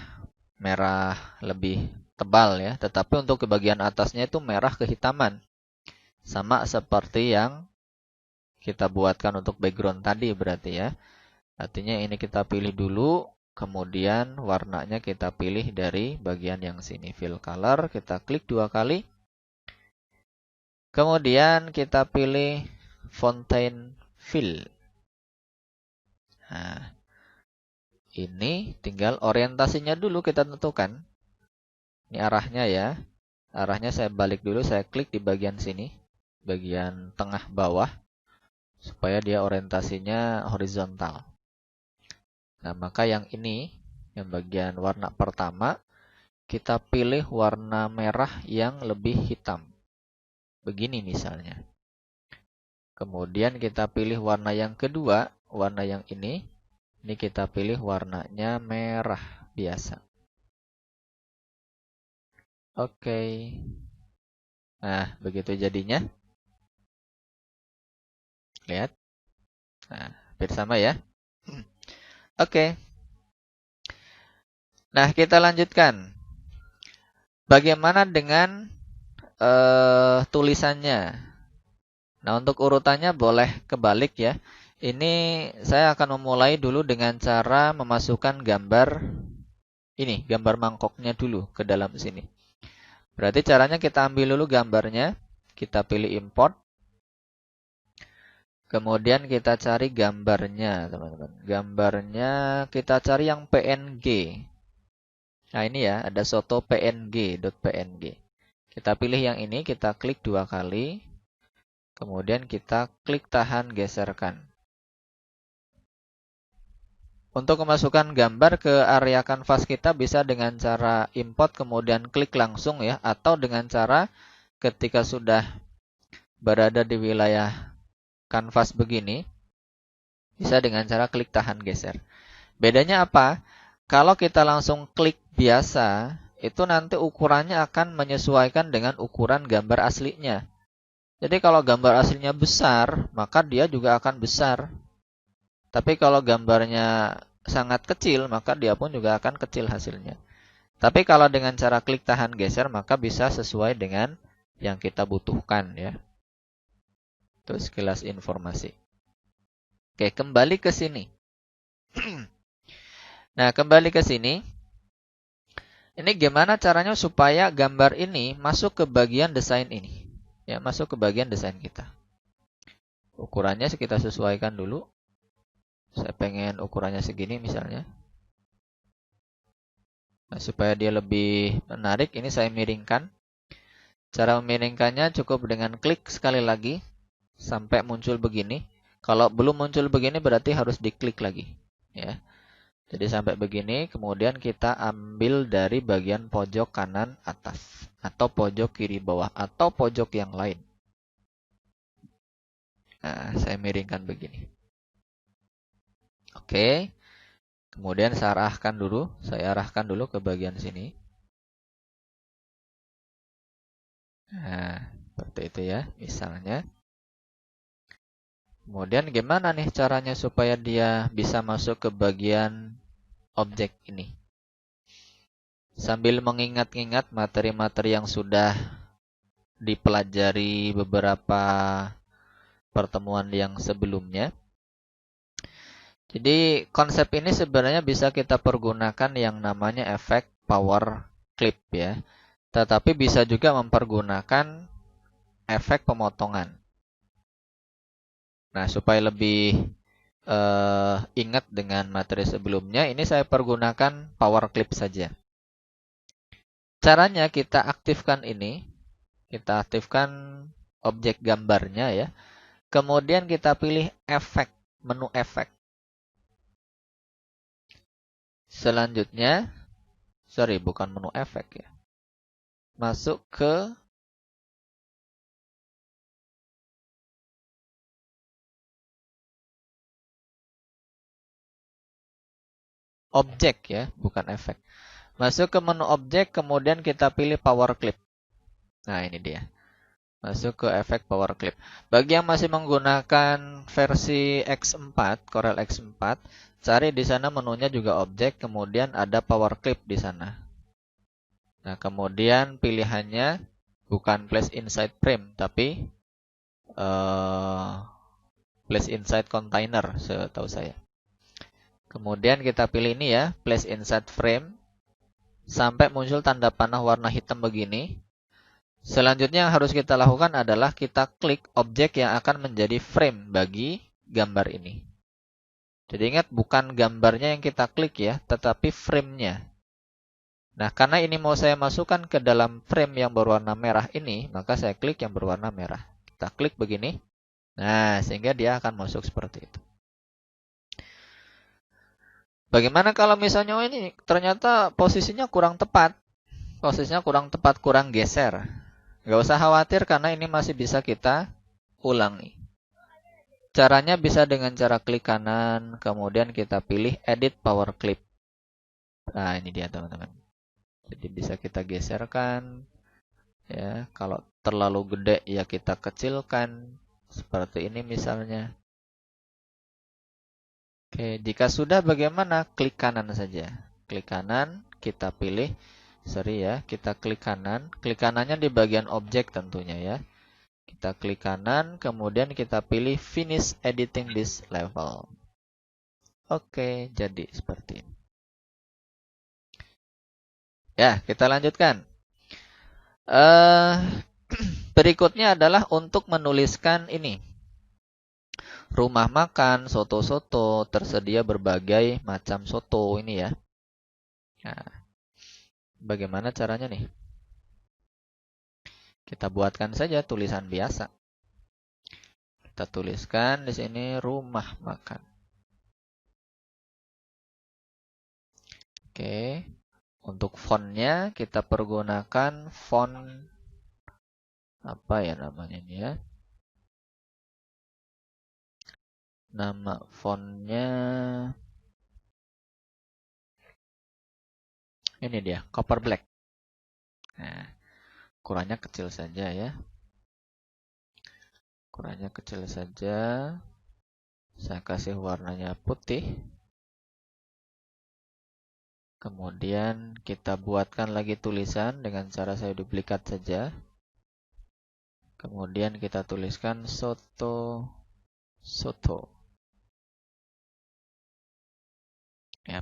[SPEAKER 1] Merah lebih tebal ya. Tetapi untuk ke bagian atasnya itu merah kehitaman. Sama seperti yang kita buatkan untuk background tadi berarti ya. Artinya ini kita pilih dulu. Kemudian warnanya kita pilih dari bagian yang sini. Fill color. Kita klik 2 kali. Kemudian kita pilih Fontaine Fill. Nah, ini tinggal orientasinya dulu kita tentukan. Ini arahnya ya. Arahnya saya balik dulu. Saya klik di bagian sini. Bagian tengah bawah. Supaya dia orientasinya horizontal. Nah, maka yang ini, yang bagian warna pertama, kita pilih warna merah yang lebih hitam. Begini misalnya. Kemudian kita pilih warna yang kedua, warna yang ini. Ini kita pilih warnanya merah biasa. Oke. Nah, begitu jadinya. Lihat. Nah, hampir sama ya. Oke. Nah, kita lanjutkan. Bagaimana dengan tulisannya? Nah, untuk urutannya boleh kebalik ya. Ini saya akan memulai dulu dengan cara memasukkan gambar ini, gambar mangkoknya dulu ke dalam sini. Berarti caranya kita ambil dulu gambarnya, kita pilih import. Kemudian kita cari gambarnya, teman-teman. Gambarnya kita cari yang PNG. Nah, ini ya, ada soto png.png. Kita pilih yang ini, kita klik 2 kali. Kemudian kita klik tahan geserkan. Untuk memasukkan gambar ke area kanvas kita bisa dengan cara import kemudian klik langsung ya. Atau dengan cara ketika sudah berada di wilayah kanvas begini, bisa dengan cara klik tahan geser. Bedanya apa? Kalau kita langsung klik biasa, itu nanti ukurannya akan menyesuaikan dengan ukuran gambar aslinya. Jadi kalau gambar aslinya besar, maka dia juga akan besar. Tapi kalau gambarnya sangat kecil, maka dia pun juga akan kecil hasilnya. Tapi kalau dengan cara klik tahan geser, maka bisa sesuai dengan yang kita butuhkan ya. Terus sekilas informasi. Oke, kembali ke sini. Nah, kembali ke sini. Ini gimana caranya supaya gambar ini masuk ke bagian desain ini. Ya, masuk ke bagian desain kita. Ukurannya kita sesuaikan dulu. Saya pengen ukurannya segini misalnya. Nah, supaya dia lebih menarik, ini saya miringkan. Cara memiringkannya cukup dengan klik sekali lagi sampai muncul begini. Kalau belum muncul begini berarti harus diklik lagi. Ya. Jadi sampai begini, kemudian kita ambil dari bagian pojok kanan atas. Atau pojok kiri bawah. Atau pojok yang lain. Nah, saya miringkan begini. Oke. Kemudian saya arahkan dulu ke bagian sini. Nah, seperti itu ya, misalnya. Kemudian gimana nih caranya supaya dia bisa masuk ke bagian objek ini? Sambil mengingat-ingat materi-materi yang sudah dipelajari beberapa pertemuan yang sebelumnya. Jadi konsep ini sebenarnya bisa kita pergunakan yang namanya efek power clip ya. Tetapi bisa juga mempergunakan efek pemotongan. Nah, supaya lebih ingat dengan materi sebelumnya, ini saya pergunakan power clip saja. Caranya kita aktifkan ini, kita aktifkan objek gambarnya ya. Kemudian kita pilih efek, menu efek. Selanjutnya, bukan menu efek ya. Masuk ke objek ya, bukan efek. Masuk ke menu objek, kemudian kita pilih power clip. Nah, ini dia. Masuk ke efek power clip. Bagi yang masih menggunakan versi X4, Corel X4, cari di sana menunya juga objek, kemudian ada power clip di sana. Nah, kemudian pilihannya bukan place inside frame, tapi place inside container, setahu saya. Kemudian kita pilih ini ya, place inside frame, sampai muncul tanda panah warna hitam begini. Selanjutnya yang harus kita lakukan adalah kita klik objek yang akan menjadi frame bagi gambar ini. Jadi ingat, bukan gambarnya yang kita klik ya, tetapi frame-nya. Nah, karena ini mau saya masukkan ke dalam frame yang berwarna merah ini, maka saya klik yang berwarna merah. Kita klik begini. Nah, sehingga dia akan masuk seperti itu. Bagaimana kalau misalnya ini ternyata posisinya kurang tepat? Posisinya kurang tepat, kurang geser. Nggak usah khawatir karena ini masih bisa kita ulangi. Caranya bisa dengan cara klik kanan, kemudian kita pilih Edit Power Clip. Nah, ini dia teman-teman. Jadi bisa kita geserkan. Ya, kalau terlalu gede ya kita kecilkan. Seperti ini misalnya. Oke, jika sudah bagaimana? Klik kanan saja. Klik kanan, kita pilih. Sorry ya, kita klik kanan. Klik kanannya di bagian objek tentunya ya. Kita klik kanan, kemudian kita pilih Finish Editing this level. Oke, jadi seperti ini. Ya, kita lanjutkan. Berikutnya adalah untuk menuliskan ini. Rumah makan, soto-soto, tersedia berbagai macam soto ini ya. Nah, bagaimana caranya nih? Kita buatkan saja tulisan biasa. Kita tuliskan di sini rumah makan. Oke. Untuk fontnya kita pergunakan font apa ya namanya ini ya? Nama fontnya ini dia, Copper Black. Nah, ukurannya kecil saja ya. Ukurannya kecil saja. Saya kasih warnanya putih. Kemudian kita buatkan lagi tulisan dengan cara saya duplikat saja. Kemudian kita tuliskan soto. Ya.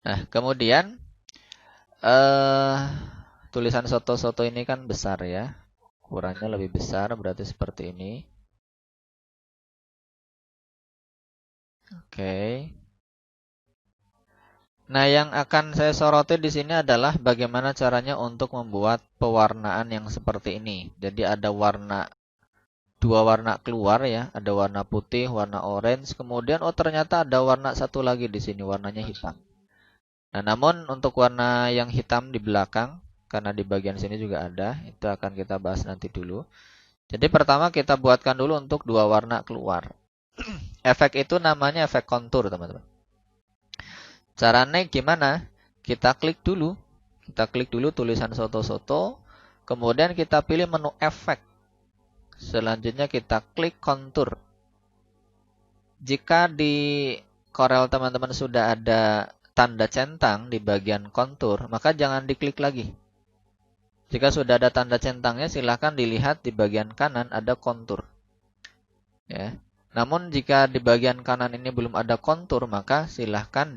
[SPEAKER 1] Nah, kemudian tulisan soto ini kan besar ya. Ukurannya lebih besar, berarti seperti ini. Oke. Nah, yang akan saya soroti di sini adalah bagaimana caranya untuk membuat pewarnaan yang seperti ini. Jadi ada dua warna keluar ya, ada warna putih, warna orange, kemudian ternyata ada warna satu lagi di sini, warnanya hitam. Nah, namun untuk warna yang hitam di belakang, karena di bagian sini juga ada, itu akan kita bahas nanti dulu. Jadi pertama kita buatkan dulu untuk dua warna keluar. Efek itu namanya efek kontur, teman-teman. Caranya gimana? Kita klik dulu tulisan soto-soto, kemudian kita pilih menu efek. Selanjutnya kita klik kontur. Jika di Corel teman-teman sudah ada tanda centang di bagian kontur, maka jangan diklik lagi. Jika sudah ada tanda centangnya, silahkan dilihat di bagian kanan ada kontur. Ya. Namun jika di bagian kanan ini belum ada kontur, maka silahkan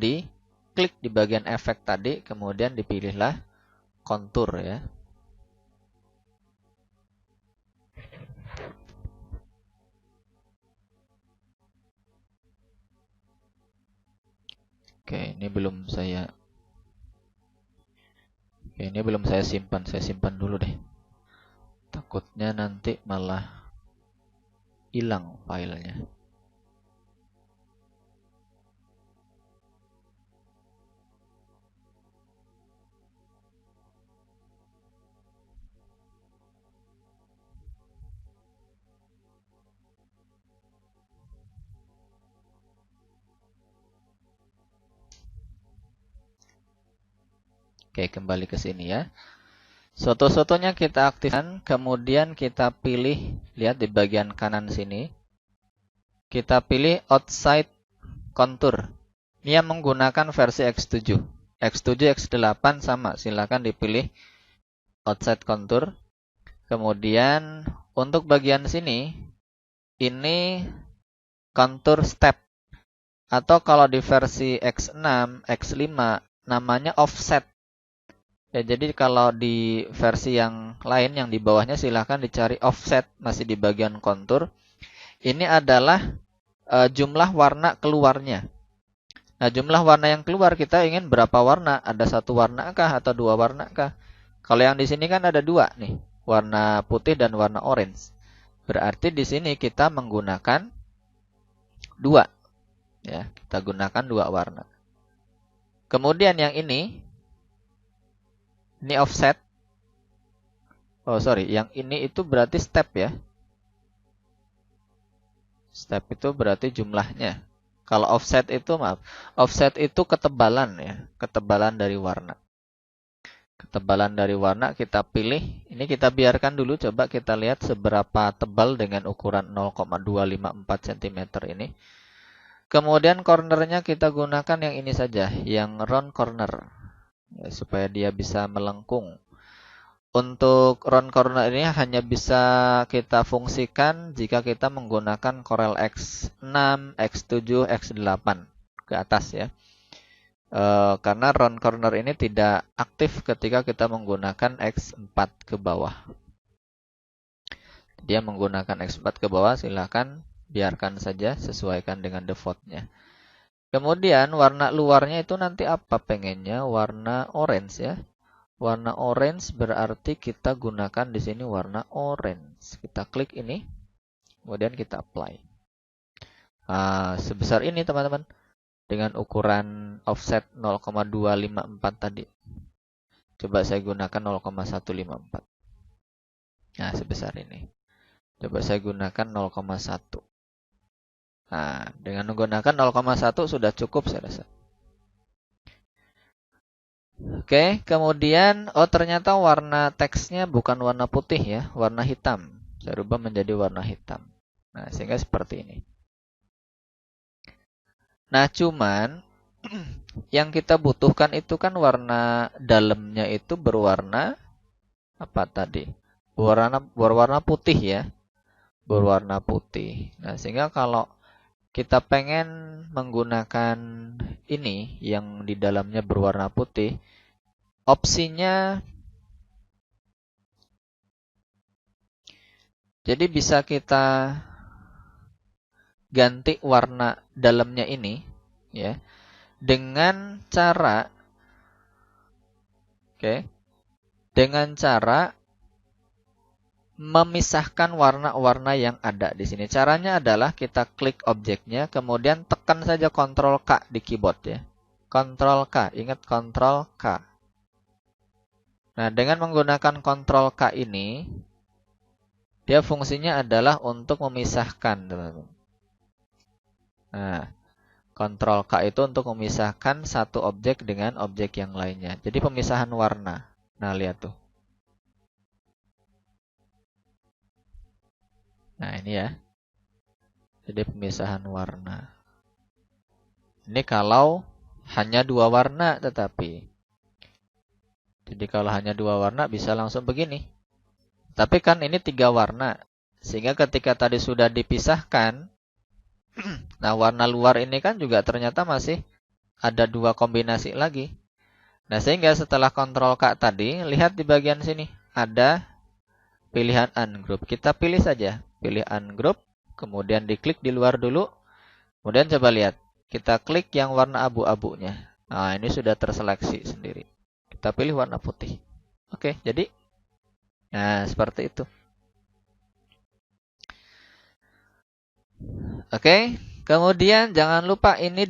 [SPEAKER 1] klik di bagian efek tadi, kemudian dipilihlah kontur ya. Oke, ini belum saya simpan. Saya simpan dulu deh. Takutnya nanti malah hilang filenya. Oke, kembali ke sini ya. Soto-sotonya kita aktifkan, kemudian kita pilih, lihat di bagian kanan sini. Kita pilih outside contour. Ini yang menggunakan versi X7. X7, X8 sama, silakan dipilih outside contour. Kemudian untuk bagian sini, ini contour step. Atau kalau di versi X6, X5, namanya offset. Ya, jadi kalau di versi yang lain yang di bawahnya silahkan dicari offset, masih di bagian kontur. Ini adalah jumlah warna keluarnya. Nah, jumlah warna yang keluar kita ingin berapa warna? Ada satu warna kah atau dua warna kah? Kalau yang di sini kan ada dua nih, warna putih dan warna orange. Berarti di sini kita menggunakan dua. Ya, kita gunakan dua warna. Kemudian yang ini offset. Oh, sorry, yang ini itu berarti step ya. Step itu berarti jumlahnya. Kalau offset itu, maaf, offset itu ketebalan ya, ketebalan dari warna. Ketebalan dari warna kita pilih. Ini kita biarkan dulu, coba kita lihat seberapa tebal dengan ukuran 0,254 cm ini. Kemudian cornernya kita gunakan yang ini saja, yang round corner, ya, supaya dia bisa melengkung. Untuk round corner ini hanya bisa kita fungsikan jika kita menggunakan Corel X6, X7, X8 ke atas ya. Karena round corner ini tidak aktif ketika kita menggunakan X4 ke bawah. Dia menggunakan X4 ke bawah, silahkan biarkan saja, sesuaikan dengan defaultnya. Kemudian warna luarnya itu nanti apa pengennya? Warna orange ya. Warna orange berarti kita gunakan di sini warna orange. Kita klik ini, kemudian kita apply. Sebesar ini teman-teman, dengan ukuran offset 0,254 tadi. Coba saya gunakan 0,154. Nah, sebesar ini. Coba saya gunakan 0,1. Nah, dengan menggunakan 0,1 sudah cukup saya rasa. Oke, kemudian ternyata warna teksnya bukan warna putih ya, warna hitam. Saya rubah menjadi warna hitam. Nah, sehingga seperti ini. Nah, cuman yang kita butuhkan itu kan warna dalamnya itu berwarna apa tadi? Berwarna putih ya. Berwarna putih. Nah, sehingga kalau kita pengen menggunakan ini yang di dalamnya berwarna putih, opsinya jadi bisa kita ganti warna dalamnya ini ya dengan cara dengan cara memisahkan warna-warna yang ada di sini. Caranya adalah kita klik objeknya, kemudian tekan saja Ctrl K di keyboard ya. Ctrl K, ingat Ctrl K. Nah, dengan menggunakan Ctrl K ini, dia fungsinya adalah untuk memisahkan, teman-teman. Nah, Ctrl K itu untuk memisahkan satu objek dengan objek yang lainnya. Jadi pemisahan warna. Nah, lihat tuh. Nah, ini ya. Jadi pemisahan warna. Ini kalau hanya dua warna tetapi. Jadi kalau hanya dua warna bisa langsung begini. Tapi kan ini tiga warna. Sehingga ketika tadi sudah dipisahkan, nah warna luar ini kan juga ternyata masih ada dua kombinasi lagi. Nah sehingga setelah Ctrl K tadi, lihat di bagian sini. Ada pilihan ungroup. Kita pilih saja. Pilih ungroup. Kemudian diklik di luar dulu. Kemudian coba lihat. Kita klik yang warna abu-abunya. Nah ini sudah terseleksi sendiri. Kita pilih warna putih. Oke, jadi nah seperti itu. Oke, kemudian jangan lupa ini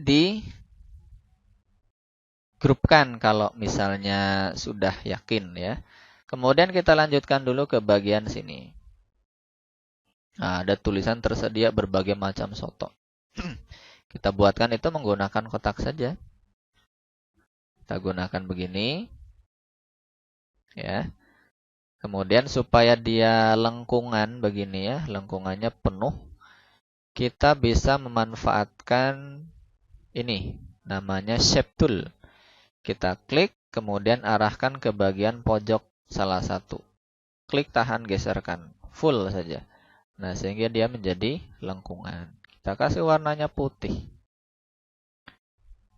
[SPEAKER 1] digrupkan kalau misalnya sudah yakin ya. Kemudian kita lanjutkan dulu ke bagian sini. Nah, ada tulisan tersedia berbagai macam soto. Kita buatkan itu menggunakan kotak saja. Kita gunakan begini. Ya. Kemudian supaya dia lengkungan begini ya, lengkungannya penuh, kita bisa memanfaatkan ini, namanya shape tool. Kita klik, kemudian arahkan ke bagian pojok salah satu. Klik, tahan, geserkan. Full saja. Nah, sehingga dia menjadi lengkungan. Kita kasih warnanya putih.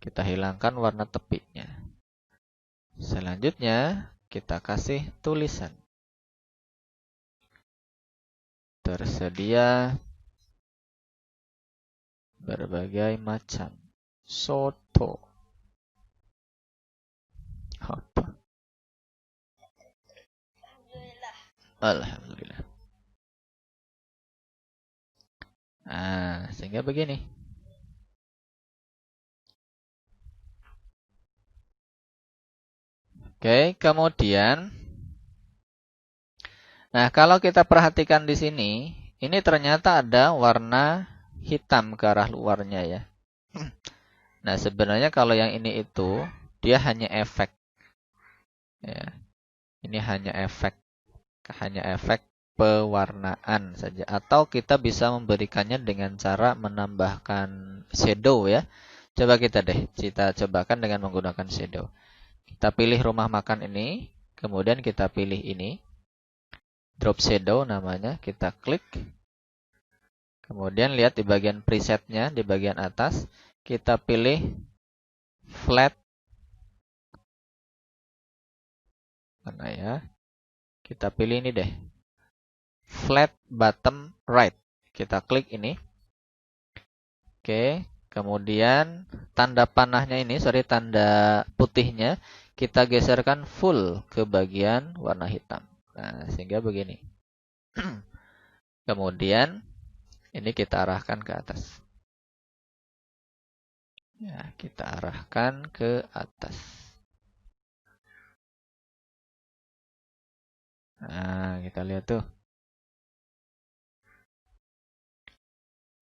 [SPEAKER 1] Kita hilangkan warna tepinya. Selanjutnya, kita kasih tulisan. Tersedia berbagai macam soto. Apa? Alhamdulillah. Nah, sehingga begini. Oke, kemudian Nah, kalau kita perhatikan di sini, ini ternyata ada warna hitam ke arah luarnya ya. Nah, sebenarnya kalau yang ini itu, dia hanya efek. Ya, ini hanya efek pewarnaan saja. Atau kita bisa memberikannya dengan cara menambahkan shadow ya. Coba kita cobakan dengan menggunakan shadow. Kita pilih rumah makan ini, kemudian kita pilih ini, drop shadow namanya, kita klik. Kemudian lihat di bagian presetnya, di bagian atas, kita pilih flat. Mana ya? Kita pilih ini deh. Flat bottom right. Kita klik ini. Oke, kemudian tanda panahnya ini, tanda putihnya, kita geserkan full ke bagian warna hitam. Nah, sehingga begini. Kemudian, ini kita arahkan ke atas. Ya, kita arahkan ke atas. Nah, kita lihat tuh.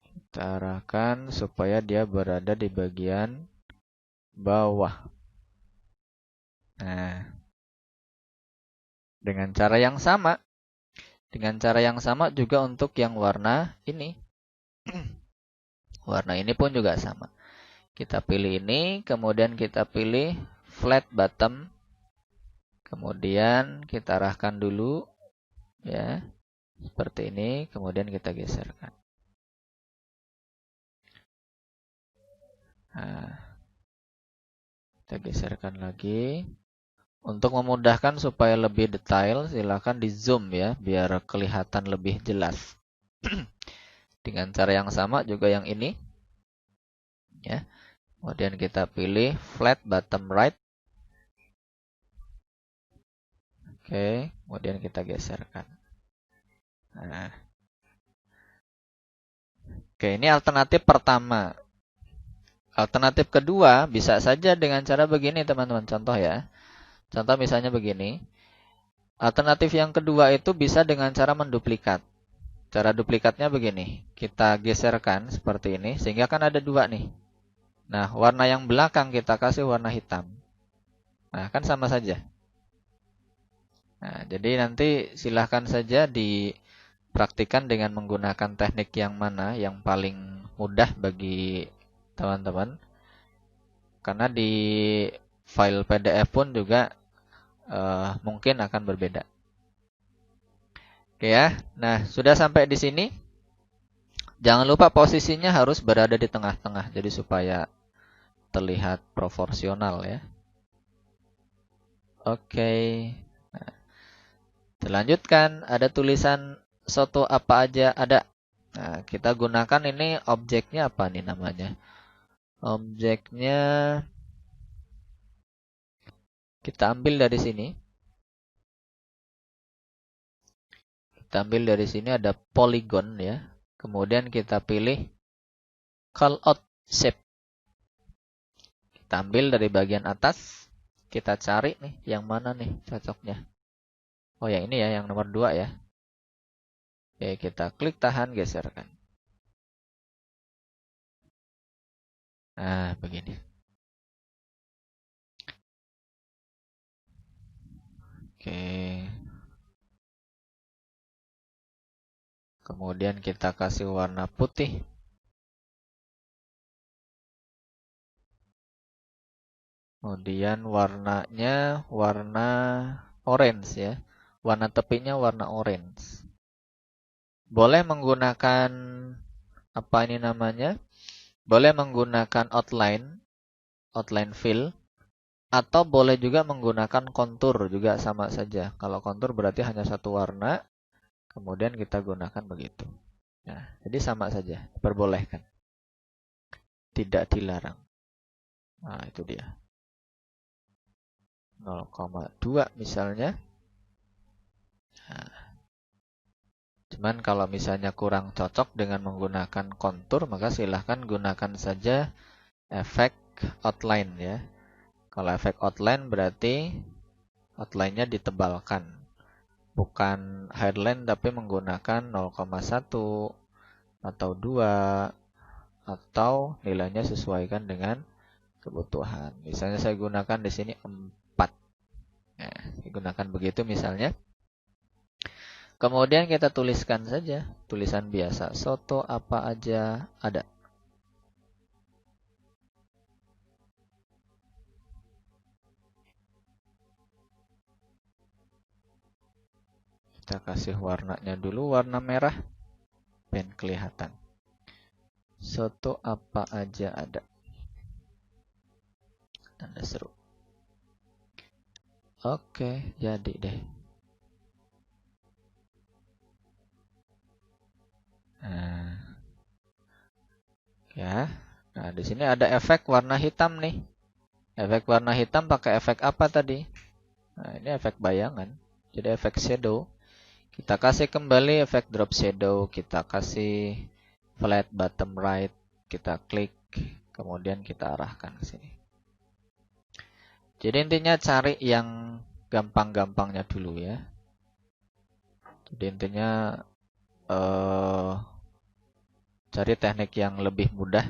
[SPEAKER 1] Kita arahkan supaya dia berada di bagian bawah. Nah, dengan cara yang sama. Dengan cara yang sama juga untuk yang warna ini. Warna ini pun juga sama. Kita pilih ini, kemudian kita pilih flat bottom. Kemudian kita arahkan dulu ya. Seperti ini, kemudian kita geserkan. Nah, kita geserkan lagi. Untuk memudahkan supaya lebih detail, silakan di zoom ya, biar kelihatan lebih jelas. Dengan cara yang sama juga yang ini. Ya. Kemudian kita pilih flat bottom right. Oke, kemudian kita geserkan. Nah. Oke, ini alternatif pertama. Alternatif kedua bisa saja dengan cara begini teman-teman. Contoh ya. Contoh misalnya begini. Alternatif yang kedua itu bisa dengan cara menduplikat. Cara duplikatnya begini. Kita geserkan seperti ini. Sehingga kan ada dua nih. Nah, warna yang belakang kita kasih warna hitam. Nah, kan sama saja. Nah, jadi nanti silahkan saja dipraktikkan dengan menggunakan teknik yang mana yang paling mudah bagi teman-teman. Karena di file PDF pun juga mungkin akan berbeda. Oke ya. Nah, sudah sampai di sini. Jangan lupa posisinya harus berada di tengah-tengah. Jadi supaya terlihat proporsional ya. Oke. Nah, dilanjutkan. Ada tulisan soto apa aja ada. Nah, kita gunakan ini objeknya apa nih namanya? Objeknya kita ambil dari sini. Kita ambil dari sini ada polygon ya. Kemudian kita pilih callout shape. Kita ambil dari bagian atas. Kita cari nih yang mana nih cocoknya. Oh yang ini ya, yang nomor 2 ya. Oke, kita klik tahan, geserkan. Nah, begini. Oke. Kemudian kita kasih warna putih. Kemudian warnanya warna orange ya. Warna tepinya warna orange. Boleh menggunakan apa ini namanya? Boleh menggunakan outline fill. Atau boleh juga menggunakan kontur juga sama saja. Kalau kontur berarti hanya satu warna. Kemudian kita gunakan begitu. Nah, jadi sama saja, diperbolehkan. Tidak dilarang. Nah, itu dia. 0,2 misalnya. Nah, cuman kalau misalnya kurang cocok dengan menggunakan kontur, maka silahkan gunakan saja efek outline ya. Kalau efek outline berarti outline-nya ditebalkan. bukan headline tapi menggunakan 0,1 atau 2 atau nilainya sesuaikan dengan kebutuhan. Misalnya saya gunakan di sini 4. Nah, digunakan begitu misalnya. Kemudian kita tuliskan saja tulisan biasa, soto apa aja ada. Kita kasih warnanya dulu, warna merah, biar kelihatan. Soto apa aja ada. Tanda seru. Oke, jadi deh. Nah, ya. Nah, di sini ada efek warna hitam nih. Efek warna hitam pakai efek apa tadi? Nah, ini efek bayangan. Jadi efek shadow. Kita kasih kembali efek drop shadow. Kita kasih flat bottom right. Kita klik. Kemudian kita arahkan ke sini. Jadi intinya cari yang gampang-gampangnya dulu ya. Jadi intinya cari teknik yang lebih mudah.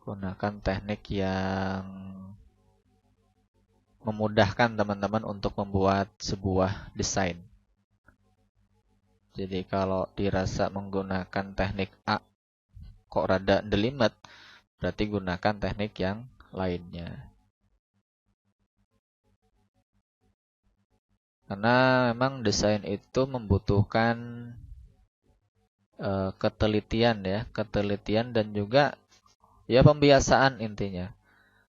[SPEAKER 1] Gunakan teknik yang memudahkan teman-teman untuk membuat sebuah desain. Jadi kalau dirasa menggunakan teknik A kok rada delimet, berarti gunakan teknik yang lainnya. Karena memang desain itu membutuhkan ketelitian ya, ketelitian dan juga ya pembiasaan intinya.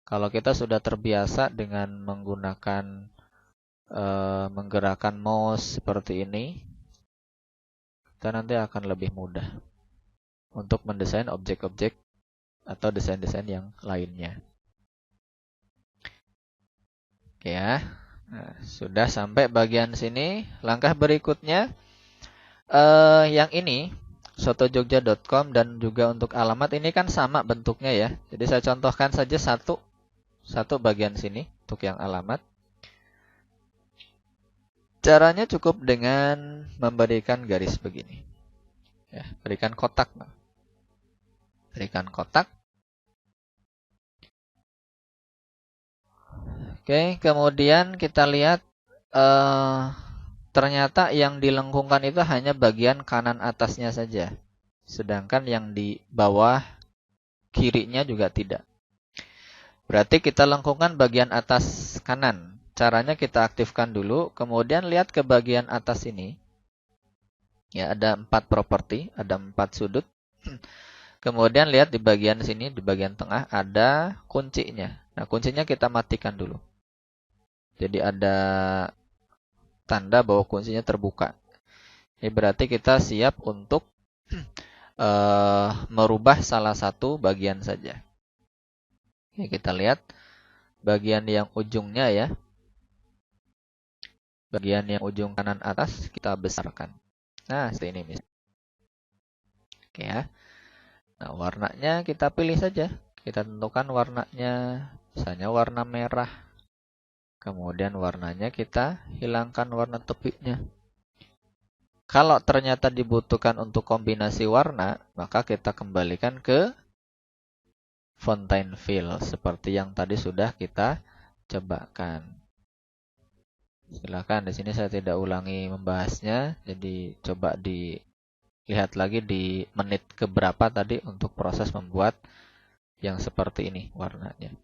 [SPEAKER 1] Kalau kita sudah terbiasa dengan menggunakan menggerakkan mouse seperti ini, kita nanti akan lebih mudah untuk mendesain objek-objek atau desain-desain yang lainnya. Oke ya. Nah, sudah sampai bagian sini. Langkah berikutnya yang ini sotojogja.com dan juga untuk alamat ini kan sama bentuknya ya. Jadi saya contohkan saja satu bagian sini untuk yang alamat. Caranya cukup dengan memberikan garis begini. Ya, berikan kotak. Berikan kotak. Oke, kemudian kita lihat ternyata yang dilengkungkan itu hanya bagian kanan atasnya saja. Sedangkan yang di bawah kirinya juga tidak. Berarti kita lengkungkan bagian atas kanan. Caranya kita aktifkan dulu, kemudian lihat ke bagian atas ini. Ya, ada 4 properti, ada 4 sudut. Kemudian lihat di bagian sini, di bagian tengah ada kuncinya. Nah, kuncinya kita matikan dulu. Jadi ada tanda bahwa kuncinya terbuka. Ini berarti kita siap untuk merubah salah satu bagian saja. Oke, kita lihat bagian yang ujungnya ya. Bagian yang ujung kanan atas kita besarkan. Nah, seperti ini misalnya. Oke ya. Nah, warnanya kita pilih saja. Kita tentukan warnanya, misalnya warna merah. Kemudian warnanya kita hilangkan warna tepinya. Kalau ternyata dibutuhkan untuk kombinasi warna, maka kita kembalikan ke Fontaine Fill seperti yang tadi sudah kita cobakan. Silakan, di sini saya tidak ulangi membahasnya, jadi coba dilihat lagi di menit keberapa tadi untuk proses membuat yang seperti ini warnanya.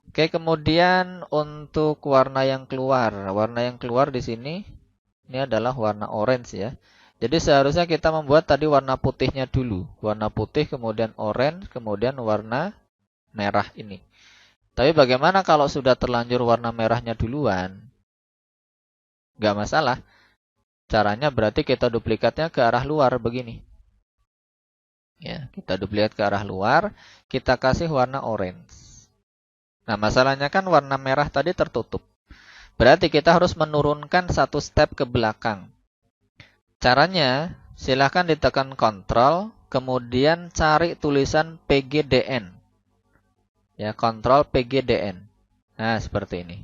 [SPEAKER 1] Oke, kemudian untuk warna yang keluar di sini ini adalah warna orange ya. Jadi seharusnya kita membuat tadi warna putihnya dulu, warna putih kemudian orange, kemudian warna merah ini. Tapi bagaimana kalau sudah terlanjur warna merahnya duluan? Nggak masalah. Caranya berarti kita duplikatnya ke arah luar begini. Ya, kita duplikat ke arah luar, kita kasih warna orange. Nah, masalahnya kan warna merah tadi tertutup. Berarti kita harus menurunkan satu step ke belakang. Caranya, silahkan ditekan Ctrl, kemudian cari tulisan PGDN. Ya, Ctrl PGDN. Nah, seperti ini.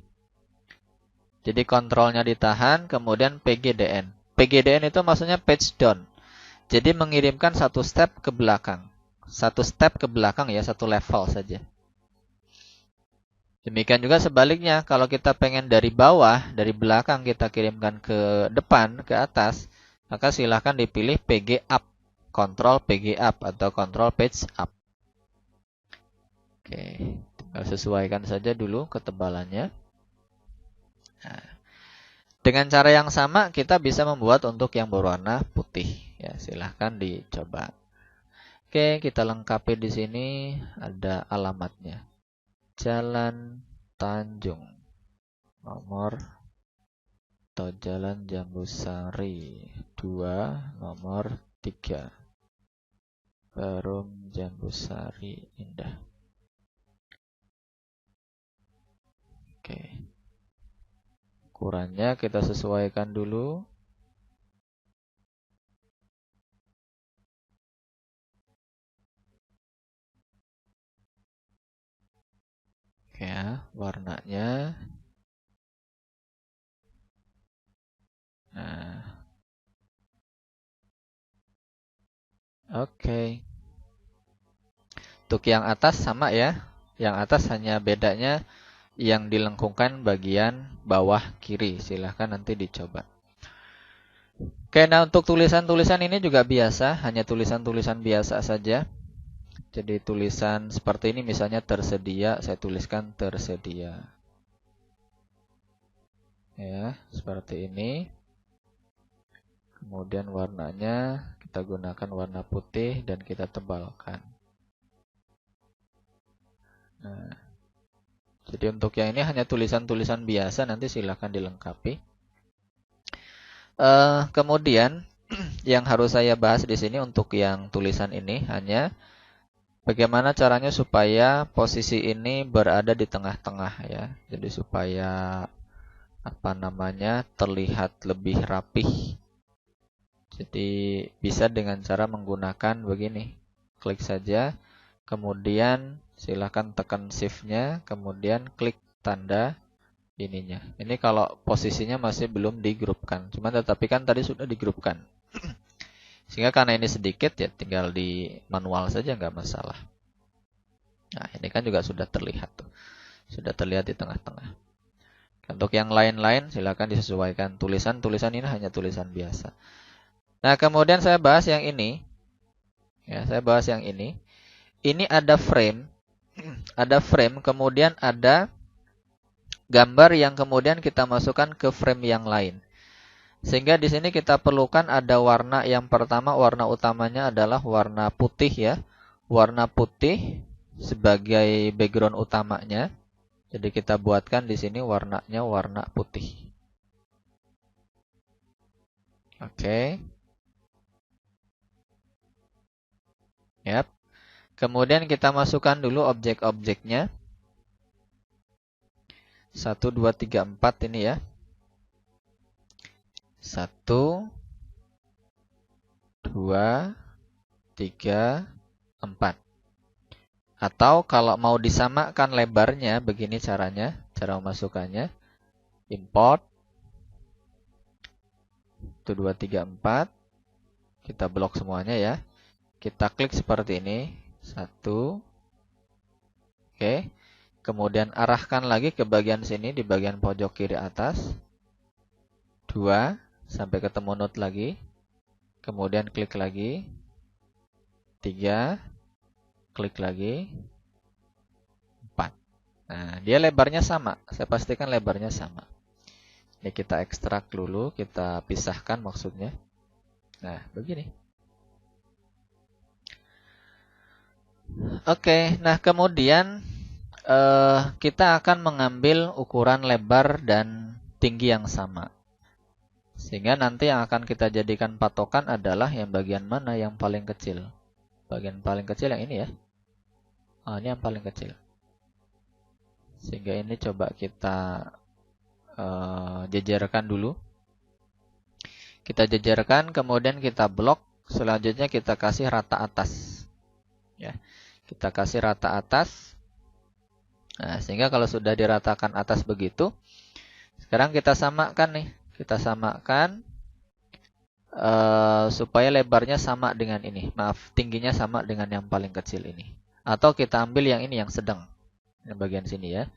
[SPEAKER 1] Jadi kontrolnya ditahan, kemudian PGDN. PGDN itu maksudnya page down. Jadi mengirimkan satu step ke belakang. Satu step ke belakang ya, satu level saja. Demikian juga sebaliknya, kalau kita pengen dari bawah, dari belakang kita kirimkan ke depan, ke atas, maka silahkan dipilih PG up, kontrol PG up atau kontrol page up. Oke, tinggal sesuaikan saja dulu ketebalannya. Nah, dengan cara yang sama kita bisa membuat untuk yang berwarna putih. Ya, silahkan dicoba. Oke, kita lengkapi di sini ada alamatnya. Jalan Tanjung, nomor atau Jalan Jambusari 2, nomor 3, Perum Jambusari Indah. Oke, ukurannya kita sesuaikan dulu. Oke ya, warnanya. Nah, oke. Untuk yang atas sama ya. Yang atas hanya bedanya yang dilengkungkan bagian bawah kiri. Silahkan nanti dicoba. Oke, nah untuk tulisan-tulisan ini juga biasa. Hanya tulisan-tulisan biasa saja. Jadi tulisan seperti ini misalnya tersedia. Saya tuliskan tersedia. Ya, seperti ini. Kemudian warnanya kita gunakan warna putih dan kita tebalkan. Nah, jadi untuk yang ini hanya tulisan-tulisan biasa, nanti silahkan dilengkapi. Kemudian yang harus saya bahas di sini untuk yang tulisan ini hanya bagaimana caranya supaya posisi ini berada di tengah-tengah ya. Jadi supaya terlihat lebih rapih. Jadi bisa dengan cara menggunakan begini. Klik saja, kemudian silahkan tekan shift-nya, kemudian klik tanda ininya. Ini kalau posisinya masih belum digrupkan. Cuman tetapi kan tadi sudah digrupkan. Sehingga karena ini sedikit ya tinggal di manual saja nggak masalah. Nah ini kan juga sudah terlihat tuh. Sudah terlihat di tengah-tengah. Untuk yang lain-lain silahkan disesuaikan. Tulisan ini hanya tulisan biasa. Nah kemudian saya bahas yang ini. Ya, saya bahas yang ini. Ini ada frame. Ada frame, kemudian ada gambar yang kemudian kita masukkan ke frame yang lain. Sehingga di sini kita perlukan ada warna yang pertama, warna utamanya adalah warna putih ya. Warna putih sebagai background utamanya. Jadi kita buatkan di sini warnanya warna putih. Oke. Yap. Kemudian kita masukkan dulu objek-objeknya. 1, 2, 3, 4 ini ya. 1, 2, 3, 4. Atau kalau mau disamakan lebarnya, begini caranya, cara memasukkannya. Import 1, 2, 3, 4. Kita blok semuanya ya. Kita klik seperti ini. 1. Oke. Kemudian arahkan lagi ke bagian sini di bagian pojok kiri atas. 2. Sampai ketemu note lagi. Kemudian klik lagi. 3. Klik lagi. 4. Nah, dia lebarnya sama. Saya pastikan lebarnya sama. Ini kita ekstrak dulu. Kita pisahkan maksudnya. Nah, begini. Oke, nah kemudian kita akan mengambil ukuran lebar dan tinggi yang sama. Sehingga nanti yang akan kita jadikan patokan adalah yang bagian mana yang paling kecil. Bagian paling kecil yang ini ya. Oh, ini yang paling kecil. Sehingga ini coba kita jejerkan dulu. Kita jejerkan, kemudian kita blok. Selanjutnya kita kasih rata atas. Ya, kita kasih rata atas. Nah, sehingga kalau sudah diratakan atas begitu, sekarang kita samakan nih. Kita samakan supaya lebarnya sama dengan ini. Maaf, tingginya sama dengan yang paling kecil ini. Atau kita ambil yang ini, yang sedang. Yang bagian sini ya.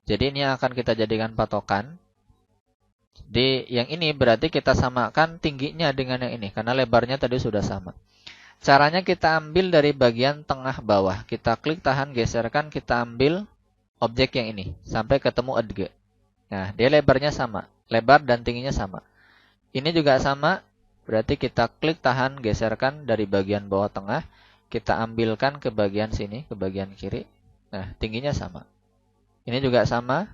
[SPEAKER 1] Jadi ini akan kita jadikan patokan. Di yang ini berarti kita samakan tingginya dengan yang ini. Karena lebarnya tadi sudah sama. Caranya kita ambil dari bagian tengah bawah. Kita klik, tahan, geserkan, kita ambil objek yang ini. Sampai ketemu edge. Nah, dia lebarnya sama. Lebar dan tingginya sama. Ini juga sama. Berarti kita klik, tahan, geserkan dari bagian bawah tengah. Kita ambilkan ke bagian sini, ke bagian kiri. Nah, tingginya sama. Ini juga sama.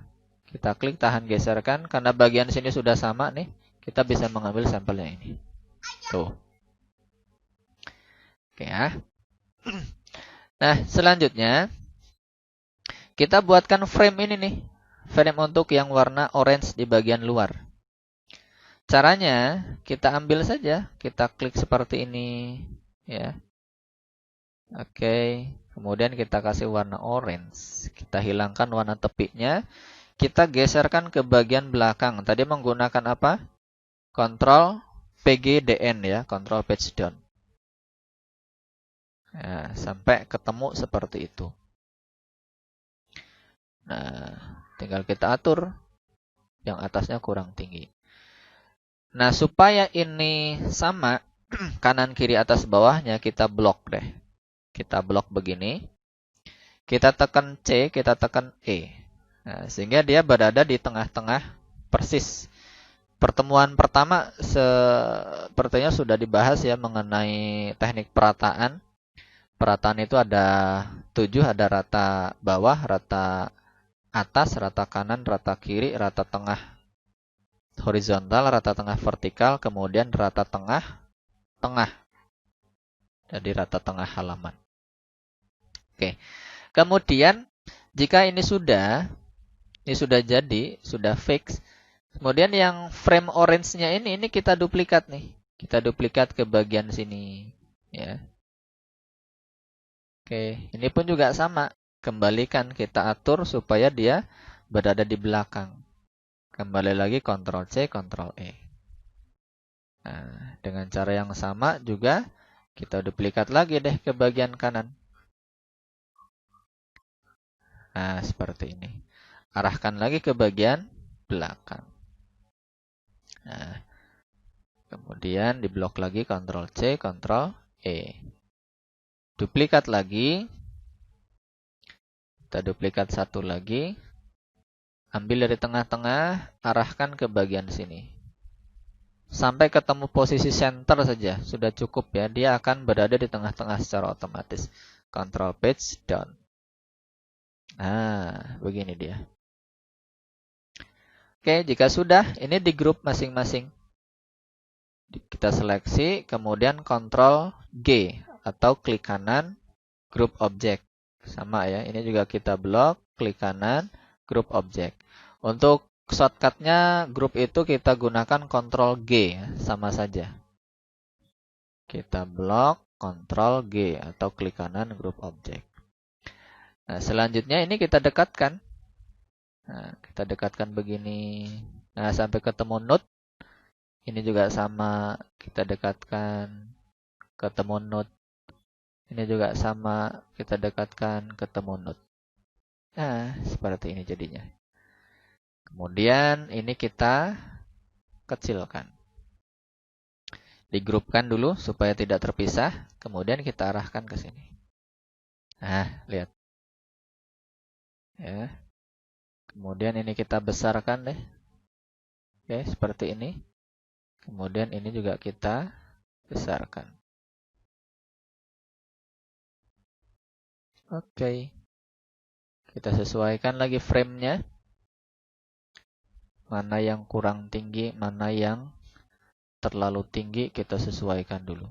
[SPEAKER 1] Kita klik, tahan, geserkan. Karena bagian sini sudah sama nih. Kita bisa mengambil sampelnya ini. Tuh. Oke ya. Nah, selanjutnya. Kita buatkan frame ini nih. Frame untuk yang warna orange di bagian luar. Caranya, kita ambil saja. Kita klik seperti ini. Ya. Oke. Kemudian kita kasih warna orange. Kita hilangkan warna tepinya. Kita geserkan ke bagian belakang. Tadi menggunakan apa? Ctrl PGDN ya. Ctrl Page Down. Nah, sampai ketemu seperti itu. Nah, tinggal kita atur. Yang atasnya kurang tinggi. Nah, supaya ini sama, kanan, kiri, atas, bawahnya, kita blok deh. Kita blok begini. Kita tekan C, kita tekan E. Nah, sehingga dia berada di tengah-tengah persis. Pertemuan pertama sepertinya sudah dibahas ya mengenai teknik perataan. Perataan itu ada 7, ada rata bawah, rata atas, rata kanan, rata kiri, rata tengah horizontal, rata tengah vertikal, kemudian rata tengah. Jadi rata tengah halaman. Oke. Kemudian jika ini sudah jadi, sudah fix. Kemudian yang frame orange-nya ini kita duplikat nih. Kita duplikat ke bagian sini, ya. Oke, ini pun juga sama. Kembalikan, kita atur supaya dia berada di belakang. Kembali lagi Ctrl C, Ctrl E. Nah, dengan cara yang sama juga kita duplikat lagi deh ke bagian kanan. Nah, seperti ini. Arahkan lagi ke bagian belakang. Nah, kemudian diblok lagi Ctrl C, Ctrl E. Duplikat lagi. Kita duplikat satu lagi. Ambil dari tengah-tengah, arahkan ke bagian sini. Sampai ketemu posisi center saja, sudah cukup ya. Dia akan berada di tengah-tengah secara otomatis. Ctrl Page Down. Nah, begini dia. Oke, jika sudah, ini di grup masing-masing. Kita seleksi, kemudian Ctrl G atau klik kanan, Group Object. Sama ya, ini juga kita blok, klik kanan, Group Object. Untuk shortcutnya grup itu kita gunakan Ctrl G ya, sama saja. Kita blok, Ctrl G atau klik kanan, Group Object. Nah, selanjutnya ini kita dekatkan. Nah, kita dekatkan begini. Nah, sampai ketemu node. Ini juga sama, kita dekatkan, ketemu node. Ini juga sama, kita dekatkan, ketemu node. Nah, seperti ini jadinya. Kemudian ini kita kecilkan. Digrupkan dulu supaya tidak terpisah. Kemudian kita arahkan ke sini. Nah, lihat. Ya. Kemudian ini kita besarkan deh. Oke, seperti ini. Kemudian ini juga kita besarkan. Oke. Kita sesuaikan lagi frame-nya. Mana yang kurang tinggi, mana yang terlalu tinggi, kita sesuaikan dulu.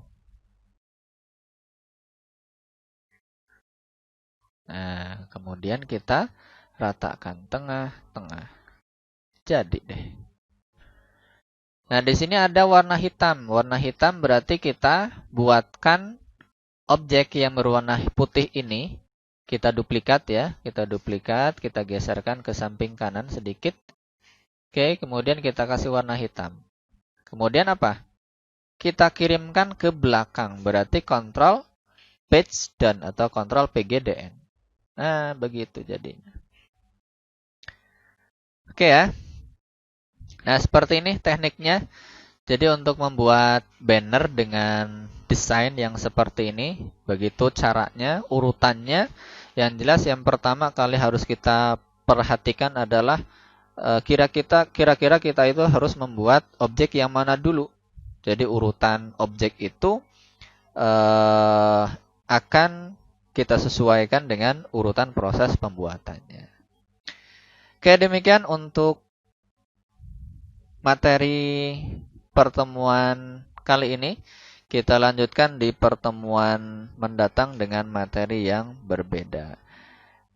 [SPEAKER 1] Nah, kemudian kita ratakan tengah-tengah. Jadi deh. Nah, di sini ada warna hitam. Warna hitam berarti kita buatkan objek yang berwarna putih ini Kita duplikat ya, kita geserkan ke samping kanan sedikit. Oke, kemudian kita kasih warna hitam. Kemudian apa? Kita kirimkan ke belakang, berarti kontrol page down atau kontrol PGDN. Nah, begitu jadinya. Oke ya. Nah, seperti ini tekniknya. Jadi untuk membuat banner dengan desain yang seperti ini, begitu caranya, urutannya. Yang jelas yang pertama kali harus kita perhatikan adalah kira-kira kita itu harus membuat objek yang mana dulu. Jadi urutan objek itu akan kita sesuaikan dengan urutan proses pembuatannya. Oke, demikian untuk materi pertemuan kali ini. Kita lanjutkan di pertemuan mendatang dengan materi yang berbeda.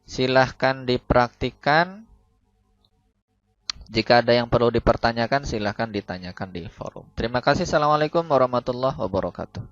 [SPEAKER 1] Silahkan dipraktikkan. Jika ada yang perlu dipertanyakan, silahkan ditanyakan di forum. Terima kasih. Assalamualaikum warahmatullahi wabarakatuh.